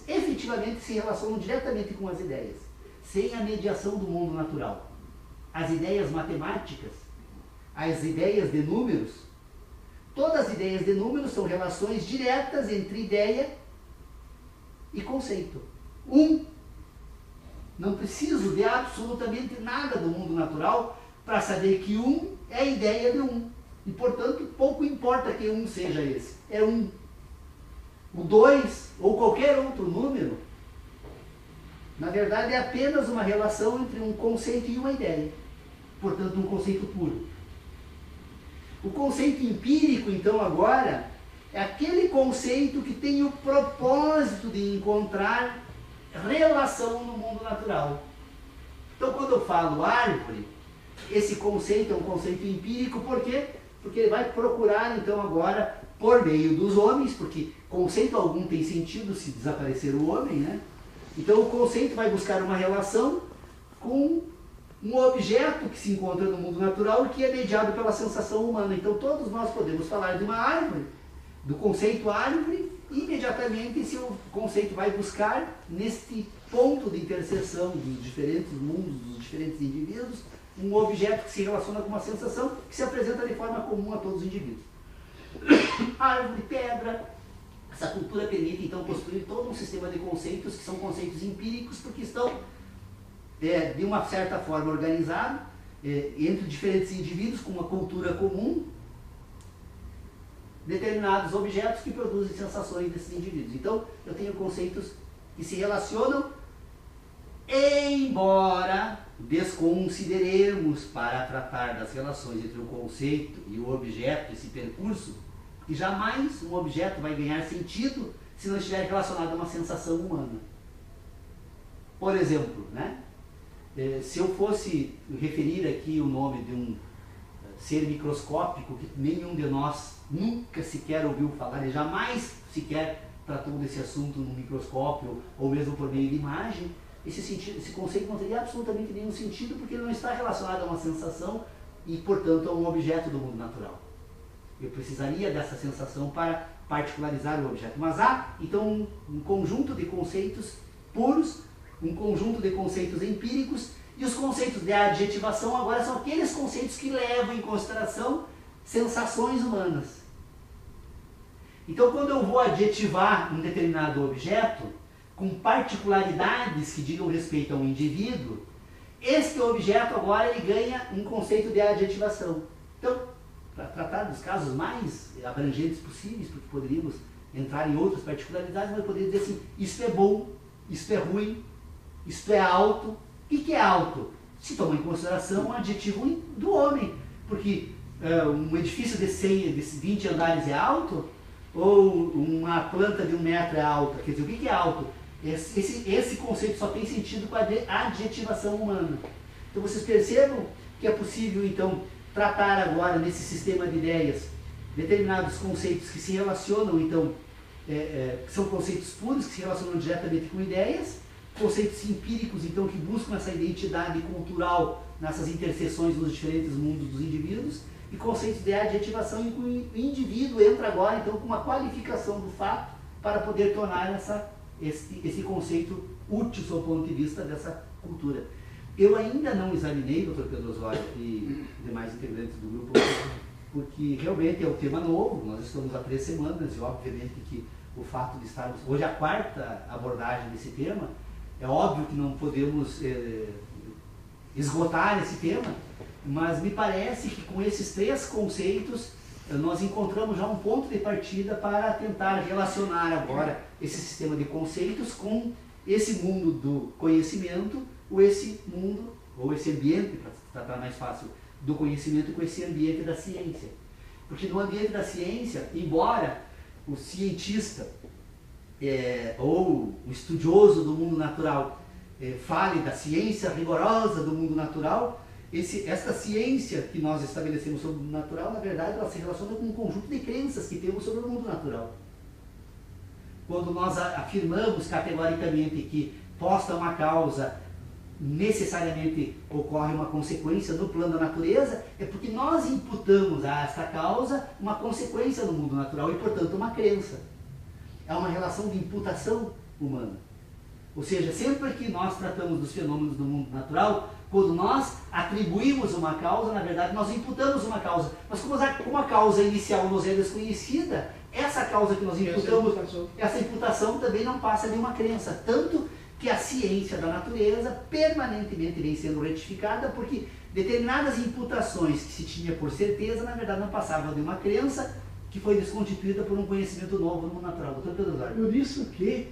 efetivamente se relacionam diretamente com as ideias, sem a mediação do mundo natural. As ideias matemáticas, as ideias de números, todas as ideias de números são relações diretas entre ideia e conceito. Não preciso de absolutamente nada do mundo natural para saber que é a ideia de E, portanto, pouco importa que seja esse. É o 2 ou qualquer outro número, na verdade, é apenas uma relação entre um conceito e uma ideia. Portanto, um conceito puro. O conceito empírico, então, agora, é aquele conceito que tem o propósito de encontrar relação no mundo natural. Então, quando eu falo árvore, esse conceito é um conceito empírico, por quê? Porque ele vai procurar, então, agora, por meio dos homens, porque conceito algum tem sentido se desaparecer o homem, né? Então, o conceito vai buscar uma relação com um objeto que se encontra no mundo natural e que é mediado pela sensação humana. Então, todos nós podemos falar de uma árvore, do conceito árvore, e imediatamente esse conceito vai buscar, neste ponto de interseção dos diferentes mundos, dos diferentes indivíduos, um objeto que se relaciona com uma sensação que se apresenta de forma comum a todos os indivíduos. Árvore, pedra, essa cultura permite então construir todo um sistema de conceitos que são conceitos empíricos porque estão de uma certa forma organizados entre diferentes indivíduos com uma cultura comum, determinados objetos que produzem sensações desses indivíduos. Então eu tenho conceitos que se relacionam, embora desconsideremos para tratar das relações entre o conceito e o objeto, esse percurso, que jamais um objeto vai ganhar sentido se não estiver relacionado a uma sensação humana. Por exemplo, né? Se eu fosse referir aqui o nome de um ser microscópico que nenhum de nós nunca sequer ouviu falar e jamais sequer tratou desse assunto no microscópio ou mesmo por meio de imagem, esse conceito não teria absolutamente nenhum sentido porque ele não está relacionado a uma sensação e, portanto, a um objeto do mundo natural. Eu precisaria dessa sensação para particularizar o objeto. Mas há, então, um conjunto de conceitos puros, um conjunto de conceitos empíricos, e os conceitos de adjetivação agora são aqueles conceitos que levam em consideração sensações humanas. Então, quando eu vou adjetivar um determinado objeto, com particularidades que digam respeito a um indivíduo, este objeto agora ele ganha um conceito de adjetivação. Então, para tratar dos casos mais abrangentes possíveis, porque poderíamos entrar em outras particularidades, mas eu poderia dizer assim, isto é bom, isto é ruim, isto é alto. O que é alto? Se toma em consideração um adjetivo do homem, porque um edifício de 20 andares é alto, ou uma planta de 1 metro é alta. Quer dizer, o que é alto? Esse conceito só tem sentido com a adjetivação humana. Então vocês percebam que é possível, então, tratar agora nesse sistema de ideias determinados conceitos que se relacionam, então, que são conceitos puros, que se relacionam diretamente com ideias, conceitos empíricos, então, que buscam essa identidade cultural nessas interseções nos diferentes mundos dos indivíduos, e conceitos de adjetivação em que o indivíduo entra agora, então, com uma qualificação do fato para poder tornar esse conceito útil, sob o ponto de vista dessa cultura. Eu ainda não examinei, Dr. Pedro Osório e demais integrantes do grupo, porque realmente é um tema novo, nós estamos há 3 semanas e obviamente que o fato de estarmos... Hoje é a 4ª abordagem desse tema, é óbvio que não podemos esgotar esse tema, mas me parece que com esses 3 conceitos nós encontramos já um ponto de partida para tentar relacionar agora esse sistema de conceitos com esse mundo do conhecimento, ou esse mundo, ou esse ambiente, para tratar mais fácil, do conhecimento com esse ambiente da ciência. Porque no ambiente da ciência, embora o cientista ou o estudioso do mundo natural fale da ciência rigorosa do mundo natural, esta ciência que nós estabelecemos sobre o mundo natural, na verdade, ela se relaciona com um conjunto de crenças que temos sobre o mundo natural. Quando nós afirmamos categoricamente que posta uma causa, necessariamente ocorre uma consequência no plano da natureza, é porque nós imputamos a esta causa uma consequência no mundo natural e, portanto, uma crença. É uma relação de imputação humana. Ou seja, sempre que nós tratamos dos fenômenos do mundo natural, quando nós atribuímos uma causa, na verdade, nós imputamos uma causa. Mas como a causa inicial nos é desconhecida, essa causa que nós imputamos, essa imputação também não passa de uma crença. Tanto que a ciência da natureza permanentemente vem sendo retificada, porque determinadas imputações que se tinha por certeza, na verdade, não passavam de uma crença que foi desconstituída por um conhecimento novo no mundo natural. Doutor Pedro Osório. Por isso que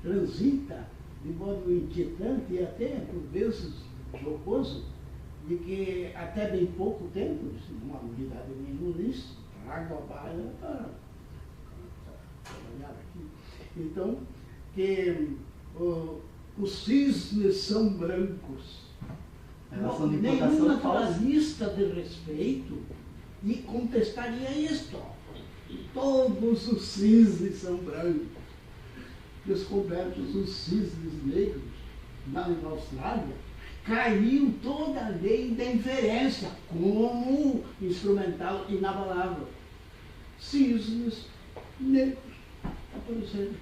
transita de modo inquietante e até, por vezes, jocoso, de que até bem pouco tempo, uma novidade nenhuma nisso, trago a baila para trabalhar aqui. Então, que os cisnes são brancos. Nenhum naturalista de respeito e contestaria isto. Todos os cisnes são brancos. Descobertos os cisnes negros na Austrália, caiu toda a lei da inferência como instrumental inabalável. Cisnes negros apareceram.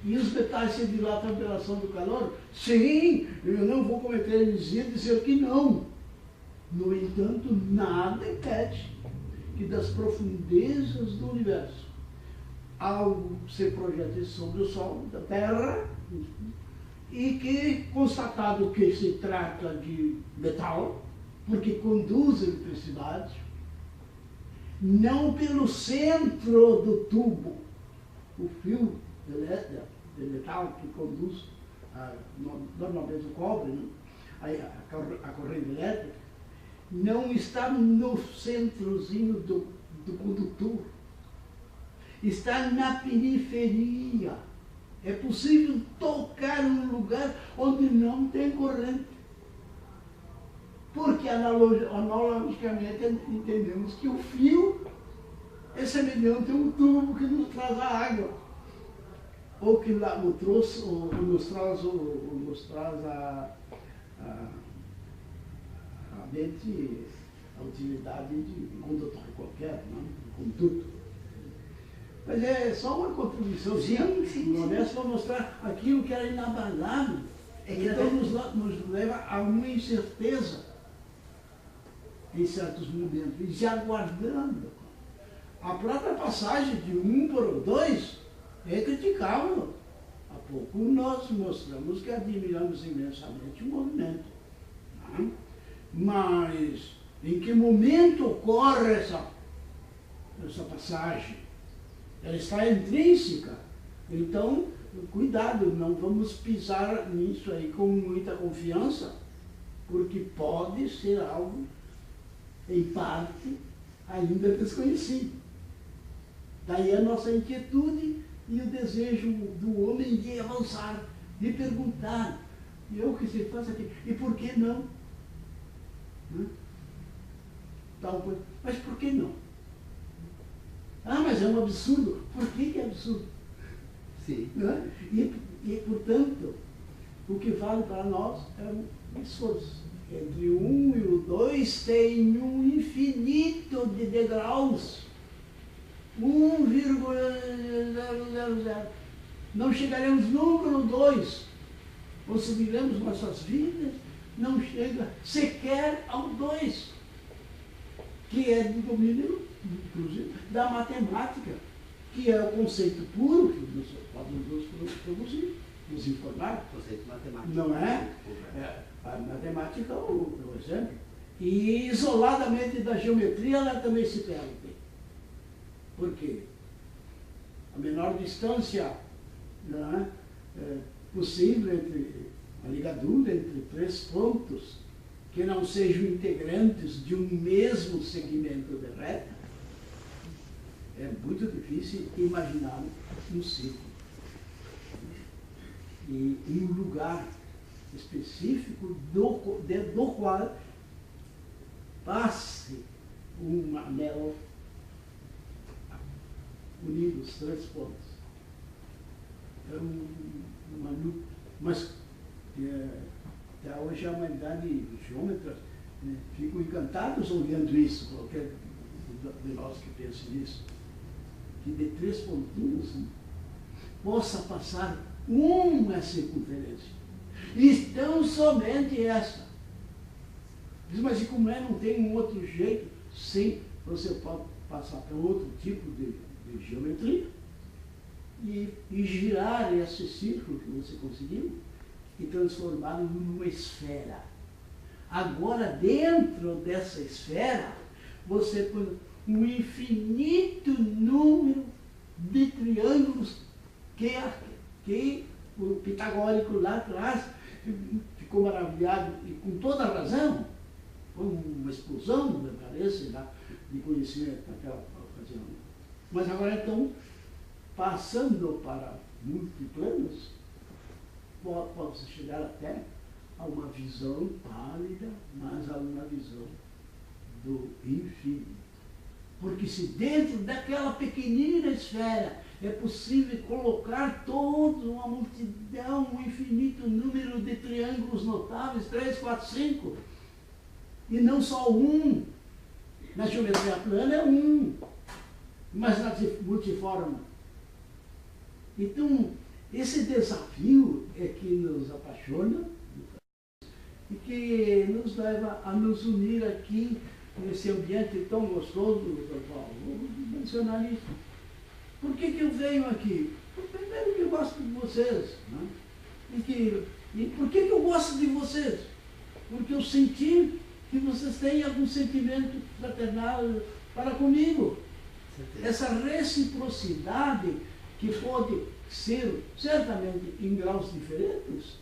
E os metais se dilatam pela ação do calor? Sim, eu não vou cometer a heresia de dizer que não. No entanto, nada impede que das profundezas do universo algo se projete sobre o Sol, da Terra, e que, constatado que se trata de metal, porque conduz eletricidade, não pelo centro do tubo, o fio de metal que conduz, normalmente o cobre, né? a corrente elétrica, não está no centrozinho do condutor, está na periferia, É possível tocar num lugar onde não tem corrente. Porque analogicamente entendemos que o fio é semelhante a um tubo que nos traz a água. Ou que nos traz a utilidade de um condutor qualquer, não? Um conduto. Mas é só uma contribuição modesta para mostrar aquilo que era inabalável. Então nos leva a uma incerteza em certos momentos, e já aguardando. A própria passagem de 1 para o 2 é criticável. Há pouco nós mostramos que admiramos imensamente o movimento. Não? Mas em que momento ocorre essa passagem? Ela está intrínseca. Então, cuidado, não vamos pisar nisso aí com muita confiança, porque pode ser algo, em parte, ainda desconhecido. Daí a nossa inquietude e o desejo do homem de avançar, de perguntar. E o que se faz aqui? E por que não? Tal coisa. Mas por que não? Ah, mas é um absurdo. Por que é absurdo? Sim. E, portanto, o que vale para nós é um esforço. Entre o 1 e o 2 tem um infinito de degraus. 1,000. Não chegaremos nunca no 2. Consumiremos nossas vidas, não chega sequer ao 2, que é do domínio, inclusive, da matemática, que é o conceito puro que pode nos produzir, nos informar. Conceito matemático. Não é? A matemática é o exemplo. E isoladamente da geometria, ela também se perde. Por quê? A menor distância, não é, possível entre a ligadura entre 3 pontos que não sejam integrantes de um mesmo segmento de reta, é muito difícil imaginar um círculo. E um lugar específico do qual passe um anel unindo os 3 pontos. É uma luta. Mas até hoje a humanidade, os geômetras, ficam encantados olhando isso, qualquer de nós que pense nisso. Que de 3 pontinhos possa passar uma circunferência. E tão somente essa. Diz, mas e como não tem um outro jeito? Sim, você pode passar para outro tipo de geometria e girar esse círculo que você conseguiu e transformá-lo numa esfera. Agora, dentro dessa esfera, você põe um infinito número de triângulos que o pitagórico lá atrás ficou maravilhado, e com toda a razão, foi uma explosão, me parece, de conhecimento naquela ocasião. Mas agora, então, passando para multiplanos, pode-se chegar até a uma visão pálida, mas a uma visão do infinito. Porque se dentro daquela pequenina esfera é possível colocar toda uma multidão, um infinito número de triângulos notáveis, 3, 4, 5, e não só um. Na geometria plana é um, mas na multiforme. Então, esse desafio é que nos apaixona e que nos leva a nos unir aqui nesse ambiente tão gostoso, Dr. Paulo. Vou mencionar isso. Por que eu venho aqui? Primeiro que eu gosto de vocês. Né? E por que eu gosto de vocês? Porque eu senti que vocês têm algum sentimento fraternal para comigo. Essa reciprocidade que pode ser, certamente, em graus diferentes,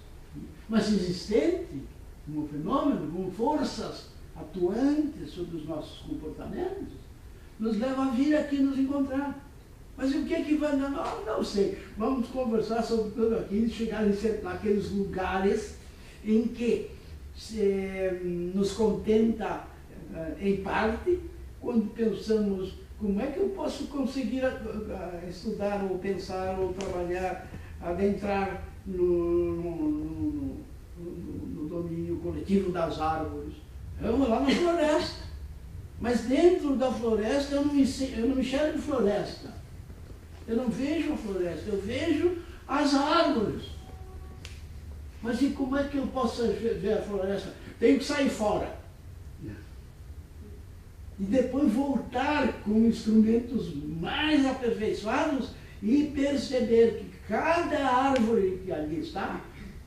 mas existente, como fenômeno, com forças atuantes sobre os nossos comportamentos, nos leva a vir aqui nos encontrar. Mas o que é que vai... Não sei. Vamos conversar sobre tudo aquilo, chegar naqueles lugares em que nos contenta em parte, quando pensamos como é que eu posso conseguir estudar, ou pensar, ou trabalhar, adentrar no domínio coletivo das árvores. Eu vou lá na floresta. Mas dentro da floresta eu não enxergo floresta. Eu não vejo a floresta, eu vejo as árvores. Mas e como é que eu posso ver a floresta? Tenho que sair fora. E depois voltar com instrumentos mais aperfeiçoados e perceber que cada árvore que ali está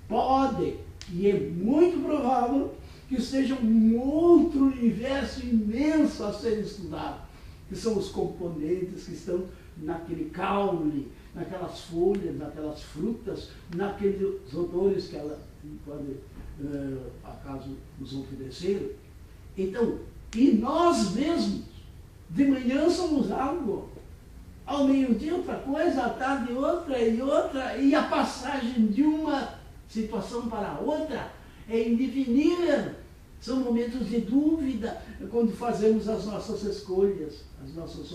pode, e é muito provável, que seja um outro universo imenso a ser estudado, que são os componentes que estão naquele caule, naquelas folhas, naquelas frutas, naqueles odores que ela pode, acaso, nos oferecer. Então, e nós mesmos, de manhã somos algo, ao meio-dia outra coisa, à tarde outra, e a passagem de uma situação para outra é indefinível. São momentos de dúvida quando fazemos as nossas escolhas, as nossas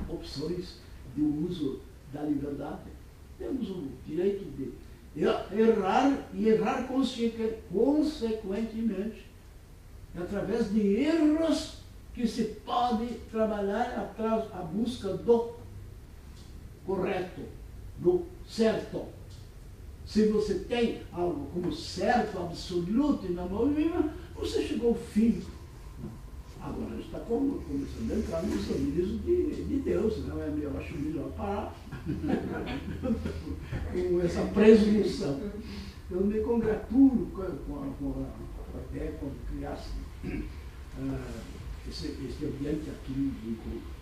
opções de uso da liberdade. Temos o direito de errar e errar consequentemente. É através de erros que se pode trabalhar atrás a busca do correto, do certo. Se você tem algo como certo, absoluto, inamovível, você chegou ao fim. Agora está começando a entrar nos domínios de Deus, não é? Eu acho melhor parar com essa presunção. Eu me congratulo até quando criasse esse ambiente aqui de encontro.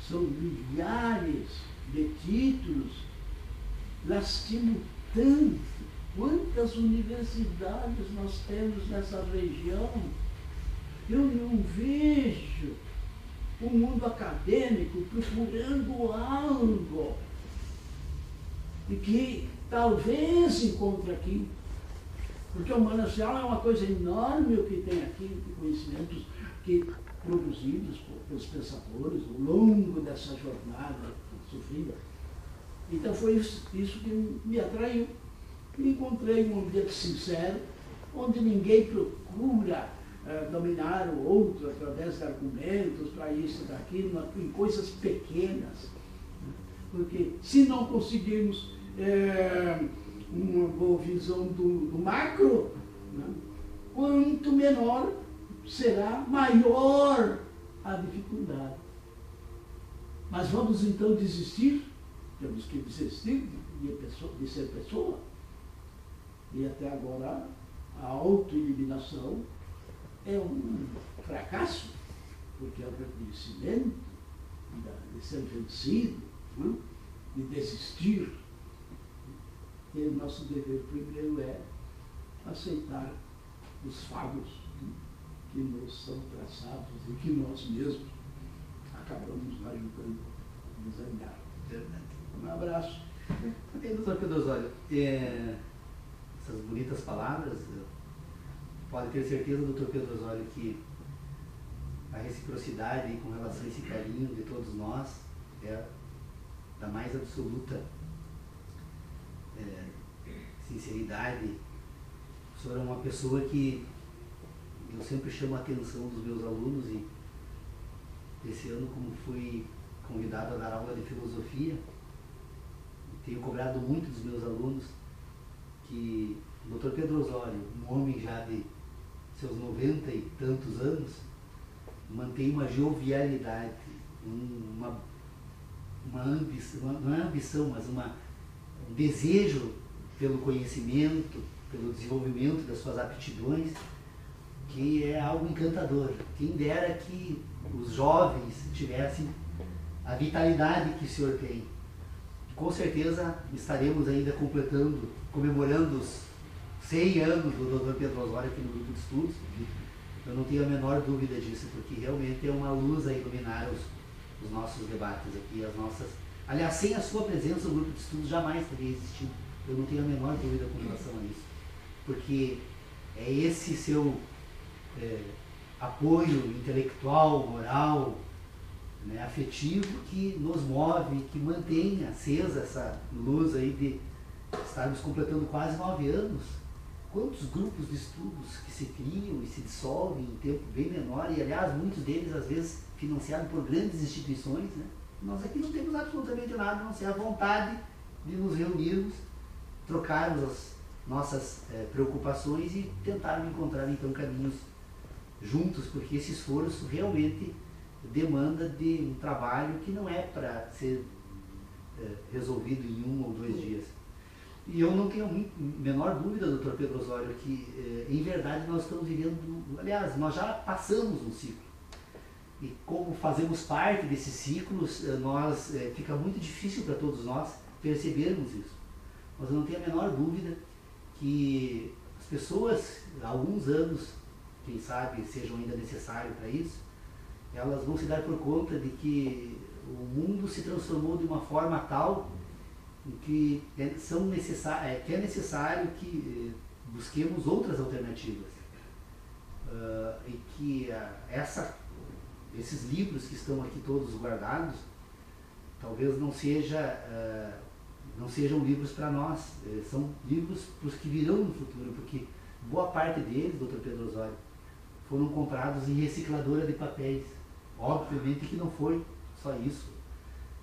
São milhares de títulos, lastimo tanto. Quantas universidades nós temos nessa região? Eu não vejo o mundo acadêmico procurando algo e que talvez encontre aqui. Porque o manancial é uma coisa enorme o que tem aqui de conhecimentos produzidos pelos pensadores ao longo dessa jornada sofrida. Então foi isso que me atraiu. E encontrei um ambiente sincero, onde ninguém procura dominar o outro através de argumentos para isso, daquilo, em coisas pequenas. Porque se não conseguirmos uma boa visão do macro, né, quanto menor será, maior a dificuldade. Mas vamos então desistir? Temos que desistir de ser pessoa. E até agora a autoeliminação é um fracasso, porque é o reconhecimento de ser vencido, né, de desistir. E o nosso dever primeiro é aceitar os fagos, né, que nos são traçados e que nós mesmos acabamos ajudando a desenhar. Um abraço. Doutor Pedro Osório, essas bonitas palavras, pode ter certeza, doutor Pedro Osório, que a reciprocidade com relação a esse carinho de todos nós é da mais absoluta sinceridade. O senhor é uma pessoa que eu sempre chamo a atenção dos meus alunos, e esse ano, como fui convidado a dar aula de filosofia, tenho cobrado muito dos meus alunos que o Dr. Pedro Osório, um homem já de seus 90 e tantos anos, mantém uma jovialidade, uma ambição, não é ambição, mas um desejo pelo conhecimento, pelo desenvolvimento das suas aptidões, que é algo encantador. Quem dera que os jovens tivessem a vitalidade que o senhor tem. Com certeza estaremos ainda comemorando os 100 anos do Dr. Pedro Osório aqui no grupo de estudos. Eu não tenho a menor dúvida disso, porque realmente é uma luz a iluminar os nossos debates aqui, as nossas... Aliás, sem a sua presença, o grupo de estudos jamais teria existido. Eu não tenho a menor dúvida com relação a isso. Porque é esse seu apoio intelectual, moral, né, afetivo, que nos move, que mantém acesa essa luz aí de estarmos completando quase 9 anos. Quantos grupos de estudos que se criam e se dissolvem em tempo bem menor, e aliás, muitos deles às vezes financiados por grandes instituições, né? Nós aqui não temos absolutamente nada, a não ser a vontade de nos reunirmos, trocarmos as nossas preocupações e tentarmos encontrar então caminhos juntos, porque esse esforço realmente demanda de um trabalho que não é para ser resolvido em 1 ou 2 dias. E eu não tenho a menor dúvida, doutor Pedro Osório, que em verdade nós estamos vivendo, aliás, nós já passamos um ciclo. E como fazemos parte desses ciclos, fica muito difícil para todos nós percebermos isso. Mas eu não tenho a menor dúvida que as pessoas, há alguns anos, quem sabe sejam ainda necessários para isso, elas vão se dar por conta de que o mundo se transformou de uma forma tal que é necessário que busquemos outras alternativas. E que esses livros que estão aqui todos guardados, talvez não sejam livros para nós, são livros para os que virão no futuro, porque boa parte deles, doutor Pedro Osório, foram comprados em recicladora de papéis. Obviamente que não foi só isso,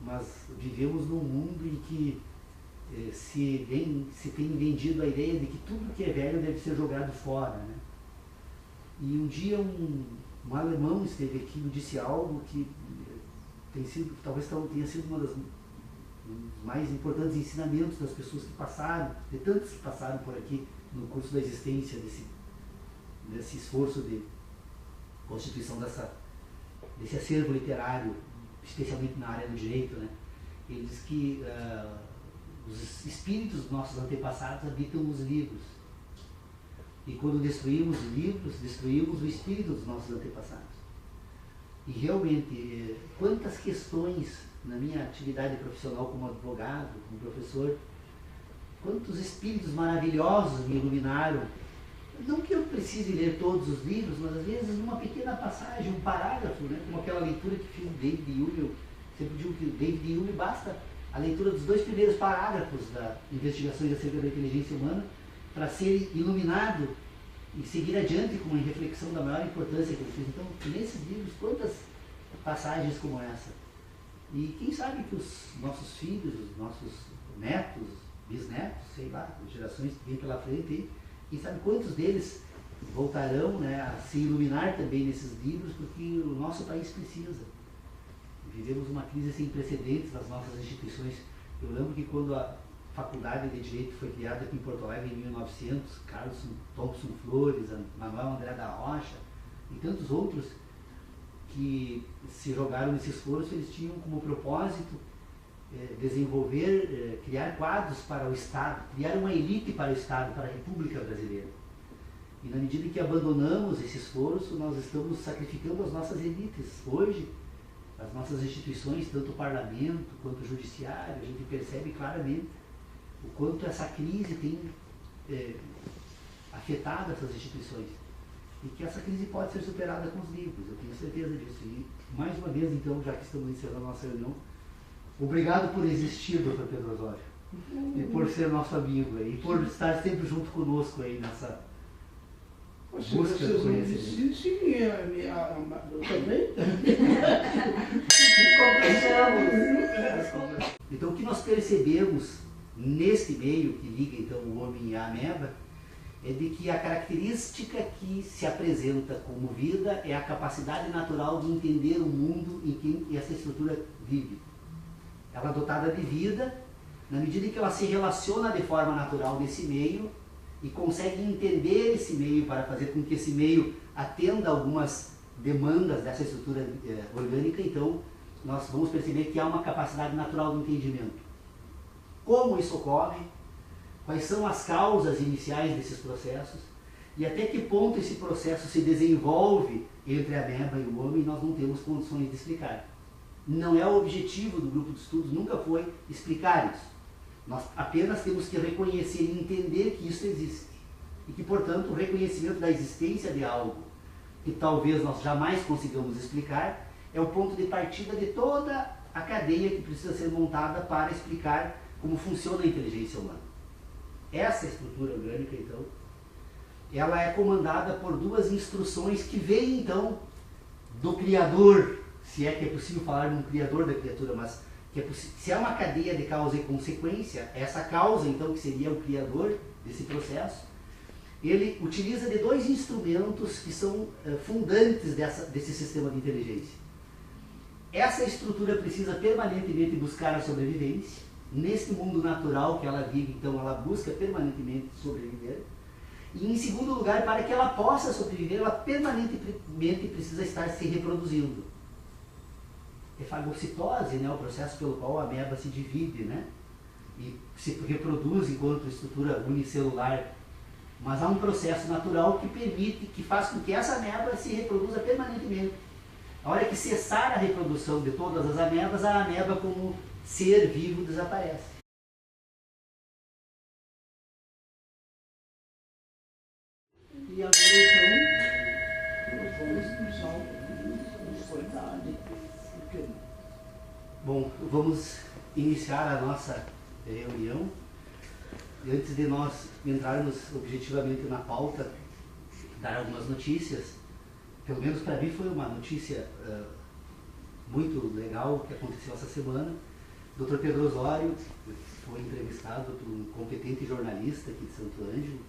mas vivemos num mundo em que se tem vendido a ideia de que tudo que é velho deve ser jogado fora, né? E um dia um alemão esteve aqui e disse algo que talvez tenha sido um dos mais importantes ensinamentos das pessoas que passaram, de tantos que passaram por aqui no curso da existência desse esforço de constituição desse acervo literário, especialmente na área do direito, né? Ele diz que os espíritos dos nossos antepassados habitam os livros. E quando destruímos os livros, destruímos o espírito dos nossos antepassados. E realmente, quantas questões na minha atividade profissional como advogado, como professor, quantos espíritos maravilhosos me iluminaram. Não que eu precise ler todos os livros, mas às vezes numa pequena passagem, um parágrafo, né? Como aquela leitura que fiz do David Hume. Eu sempre digo que o David Hume basta a leitura dos 2 primeiros parágrafos da Investigações acerca da Inteligência Humana para ser iluminado e seguir adiante com uma reflexão da maior importância que ele fez. Então, nesses livros, quantas passagens como essa? E quem sabe que os nossos filhos, os nossos netos, bisnetos, sei lá, gerações que vêm pela frente, quem sabe quantos deles voltarão, né, a se iluminar também nesses livros, porque o nosso país precisa. Vivemos uma crise sem precedentes nas nossas instituições. Eu lembro que quando a Faculdade de Direito foi criada aqui em Porto Alegre em 1900, Carlos Thompson Flores, Manuel André da Rocha e tantos outros que se jogaram nesse esforço, eles tinham como propósito desenvolver, criar quadros para o Estado, criar uma elite para o Estado, para a República Brasileira. E na medida que abandonamos esse esforço, nós estamos sacrificando as nossas elites. Hoje, as nossas instituições, tanto o Parlamento quanto o Judiciário, a gente percebe claramente o quanto essa crise tem afetado essas instituições. E que essa crise pode ser superada com os livros, eu tenho certeza disso. E mais uma vez, então, já que estamos encerrando a nossa reunião, obrigado por existir, doutor Pedro Osório, e por ser nosso amigo, e por estar sempre junto conosco aí nessa busca do conhecimento. Sim, eu também. Então, o que nós percebemos neste meio que liga então o homem e a ameba é de que a característica que se apresenta como vida é a capacidade natural de entender o mundo em que essa estrutura vive. Ela é dotada de vida na medida em que ela se relaciona de forma natural nesse meio e consegue entender esse meio para fazer com que esse meio atenda algumas demandas dessa estrutura orgânica. Então, nós vamos perceber que há uma capacidade natural de entendimento. Como isso ocorre, quais são as causas iniciais desses processos e até que ponto esse processo se desenvolve entre a ameba e o homem, nós não temos condições de explicar. Não é o objetivo do grupo de estudos, nunca foi explicar isso. Nós apenas temos que reconhecer e entender que isso existe. E que, portanto, o reconhecimento da existência de algo que talvez nós jamais consigamos explicar é o ponto de partida de toda a cadeia que precisa ser montada para explicar como funciona a inteligência humana. Essa estrutura orgânica, então, ela é comandada por duas instruções que vêm, então, do Criador, se é que é possível falar de um Criador da criatura, mas se é uma cadeia de causa e consequência, essa causa, então, que seria o Criador desse processo, ele utiliza de dois instrumentos que são fundantes desse sistema de inteligência. Essa estrutura precisa permanentemente buscar a sobrevivência. Nesse mundo natural que ela vive, então, ela busca permanentemente sobreviver. E, em segundo lugar, para que ela possa sobreviver, ela permanentemente precisa estar se reproduzindo. É fagocitose, né, o processo pelo qual a ameba se divide, né, e se reproduz enquanto estrutura unicelular. Mas há um processo natural que permite, que faz com que essa ameba se reproduza permanentemente. A hora que cessar a reprodução de todas as amebas, a ameba como ser vivo desaparece. E agora então, nós vamos expulsar os soldados. Bom, vamos iniciar a nossa reunião. E antes de nós entrarmos objetivamente na pauta, dar algumas notícias. Pelo menos para mim foi uma notícia muito legal que aconteceu essa semana. O Dr. Pedro Osório foi entrevistado por um competente jornalista aqui de Santo Ângelo,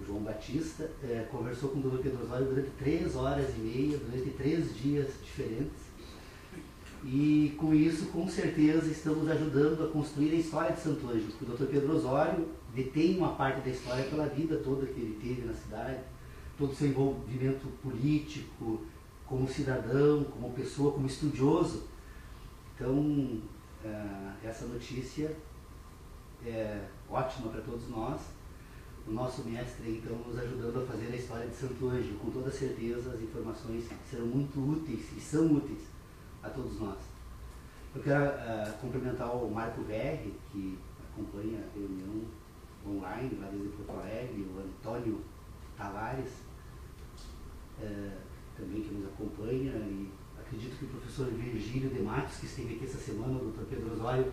o João Batista, conversou com o Dr. Pedro Osório durante 3 horas e meia, durante 3 dias diferentes. E com isso, com certeza, estamos ajudando a construir a história de Santo Ângelo, porque o Dr. Pedro Osório detém uma parte da história pela vida toda que ele teve na cidade, todo o seu envolvimento político, como cidadão, como pessoa, como estudioso. Então, essa notícia é ótima para todos nós. O nosso mestre, então, nos ajudando a fazer a história de Santo Ângelo. Com toda certeza, as informações serão muito úteis e são úteis a todos nós. Eu quero cumprimentar o Marco Verri, que acompanha a reunião online lá desde Porto Alegre, o Antônio Tavares, também que nos acompanha, e acredito que o professor Virgílio de Matos, que esteve aqui essa semana, o Dr. Pedro Osório,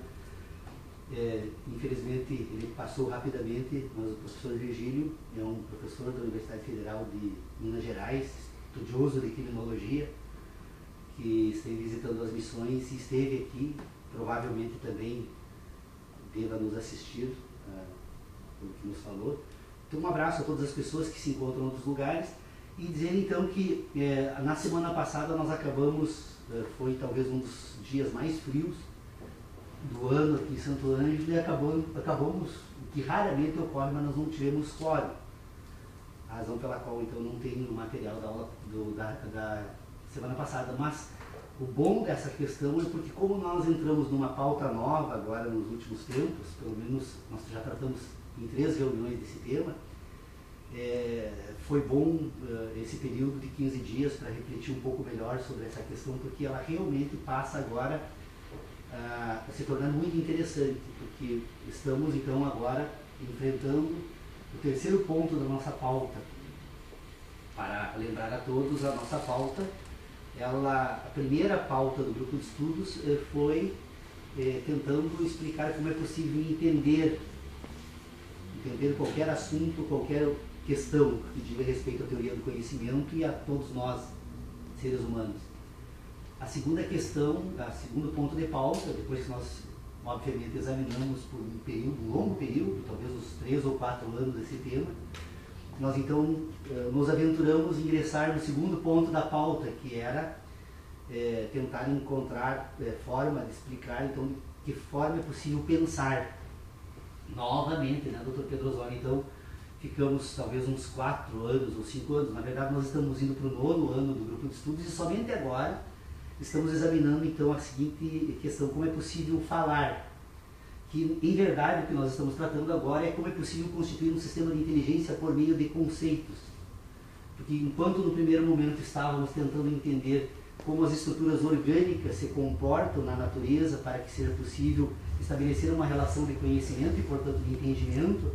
infelizmente ele passou rapidamente, mas o professor Virgílio é um professor da Universidade Federal de Minas Gerais, estudioso de criminologia, que esteve visitando as missões e esteve aqui, provavelmente também deva nos assistir, pelo que nos falou. Então, um abraço a todas as pessoas que se encontram em outros lugares e dizer então que na semana passada nós acabamos, foi talvez um dos dias mais frios do ano aqui em Santo Ângelo, e acabamos, o que raramente ocorre, mas nós não tivemos quórum. A razão pela qual então não tem o material da aula da semana passada, mas o bom dessa questão é porque, como nós entramos numa pauta nova agora nos últimos tempos, pelo menos nós já tratamos em 3 reuniões desse tema, foi bom esse período de 15 dias para refletir um pouco melhor sobre essa questão, porque ela realmente passa agora a se tornar muito interessante, porque estamos então agora enfrentando o 3º ponto da nossa pauta. Para lembrar a todos, a nossa pauta, a primeira pauta do grupo de estudos foi tentando explicar como é possível entender qualquer assunto, qualquer questão que diga respeito à teoria do conhecimento e a todos nós, seres humanos. A segunda questão, o segundo ponto de pauta, depois que nós obviamente examinamos por um longo período, talvez uns 3 ou 4 anos esse tema, nós então nos aventuramos em ingressar no segundo ponto da pauta, que era tentar encontrar forma de explicar então de que forma é possível pensar novamente, né, Dr. Pedro Osório. Então ficamos talvez uns 4 anos ou 5 anos, na verdade nós estamos indo para o 9º ano do grupo de estudos e somente agora estamos examinando então a seguinte questão: como é possível falar, que em verdade o que nós estamos tratando agora é como é possível constituir um sistema de inteligência por meio de conceitos. Porque enquanto no primeiro momento estávamos tentando entender como as estruturas orgânicas se comportam na natureza para que seja possível estabelecer uma relação de conhecimento e, portanto, de entendimento.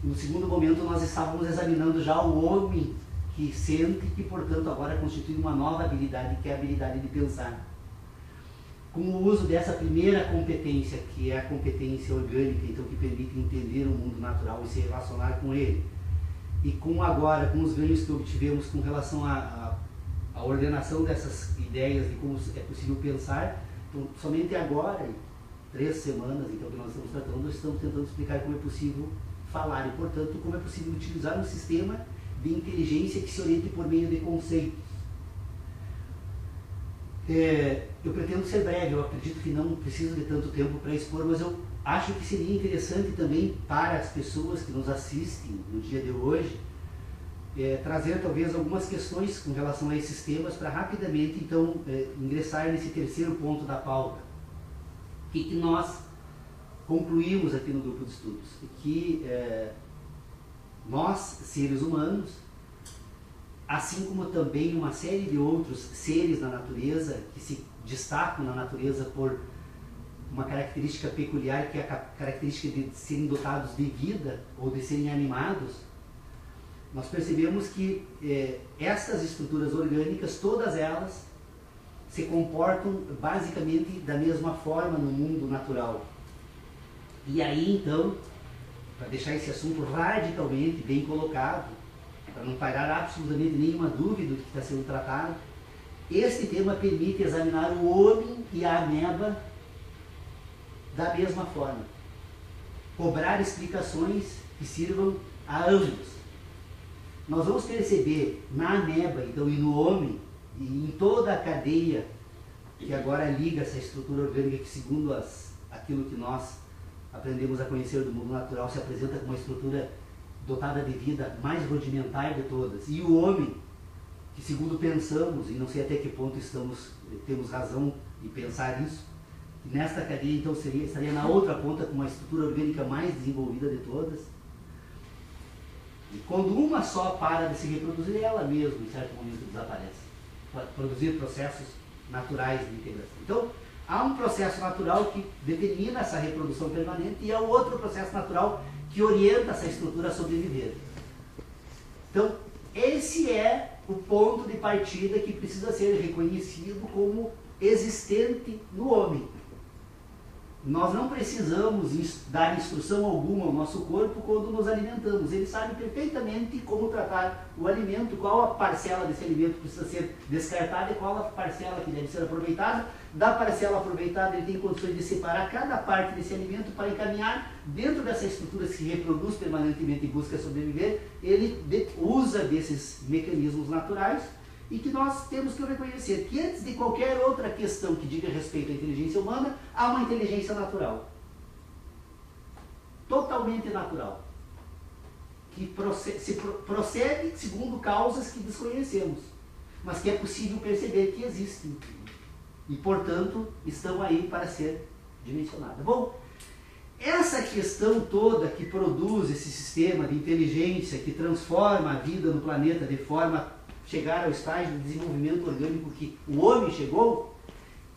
No segundo momento, nós estávamos examinando já o homem que sente e que, portanto, agora constitui uma nova habilidade, que é a habilidade de pensar. Com o uso dessa primeira competência, que é a competência orgânica, então, que permite entender o mundo natural e se relacionar com ele, e com os ganhos que obtivemos com relação à ordenação dessas ideias de como é possível pensar, então, somente agora, em 3 semanas, então, que nós estamos tratando, nós estamos tentando explicar como é possível falar e, portanto, como é possível utilizar um sistema de inteligência que se oriente por meio de conceitos. Eu pretendo ser breve, eu acredito que não preciso de tanto tempo para expor, mas eu acho que seria interessante também para as pessoas que nos assistem no dia de hoje, trazer talvez algumas questões com relação a esses temas para rapidamente então ingressar nesse terceiro ponto da pauta. O que nós concluímos aqui no grupo de estudos? Que nós, seres humanos, assim como também uma série de outros seres na natureza, que se destacam na natureza por uma característica peculiar, que é a característica de serem dotados de vida ou de serem animados, nós percebemos que estas estruturas orgânicas, todas elas, se comportam basicamente da mesma forma no mundo natural. E aí, então, para deixar esse assunto radicalmente bem colocado, para não pairar absolutamente nenhuma dúvida do que está sendo tratado, este tema permite examinar o homem e a ameba da mesma forma. Cobrar explicações que sirvam a ambos. Nós vamos perceber na ameba, então, e no homem, e em toda a cadeia que agora liga essa estrutura orgânica que, segundo aquilo que nós aprendemos a conhecer do mundo natural, se apresenta como uma estrutura dotada de vida mais rudimentar de todas. E o homem, que segundo pensamos, e não sei até que ponto temos razão em pensar isso, que nesta cadeia então estaria na outra ponta com uma estrutura orgânica mais desenvolvida de todas. E quando uma só para de se reproduzir, ela mesma em certo momento desaparece, para produzir processos naturais de integração. Então, há um processo natural que determina essa reprodução permanente e há outro processo natural que orienta essa estrutura a sobreviver. Então, esse é o ponto de partida que precisa ser reconhecido como existente no homem. Nós não precisamos dar instrução alguma ao nosso corpo quando nos alimentamos. Ele sabe perfeitamente como tratar o alimento, qual a parcela desse alimento precisa ser descartada e qual a parcela que deve ser aproveitada. Da parcela aproveitada, ele tem condições de separar cada parte desse alimento para encaminhar dentro dessa estrutura que se reproduz permanentemente e busca sobreviver. Ele usa desses mecanismos naturais e que nós temos que reconhecer que antes de qualquer outra questão que diga respeito à inteligência humana, há uma inteligência natural. Totalmente natural. Que procede segundo causas que desconhecemos, mas que é possível perceber que existem. E, portanto, estão aí para ser dimensionadas. Bom, essa questão toda que produz esse sistema de inteligência, que transforma a vida no planeta de forma a chegar ao estágio de desenvolvimento orgânico que o homem chegou,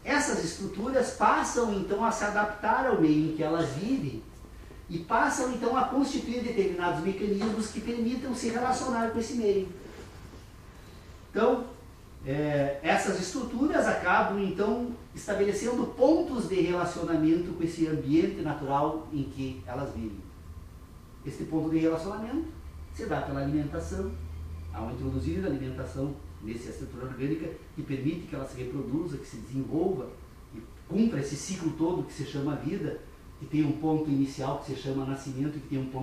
essas estruturas passam então a se adaptar ao meio em que elas vivem e passam então a constituir determinados mecanismos que permitam se relacionar com esse meio. Então, essas estruturas acabam então estabelecendo pontos de relacionamento com esse ambiente natural em que elas vivem. Este ponto de relacionamento se dá pela alimentação, ao introduzir a alimentação nessa estrutura orgânica que permite que ela se reproduza, que se desenvolva e cumpra esse ciclo todo que se chama vida, que tem um ponto inicial que se chama nascimento e que tem um ponto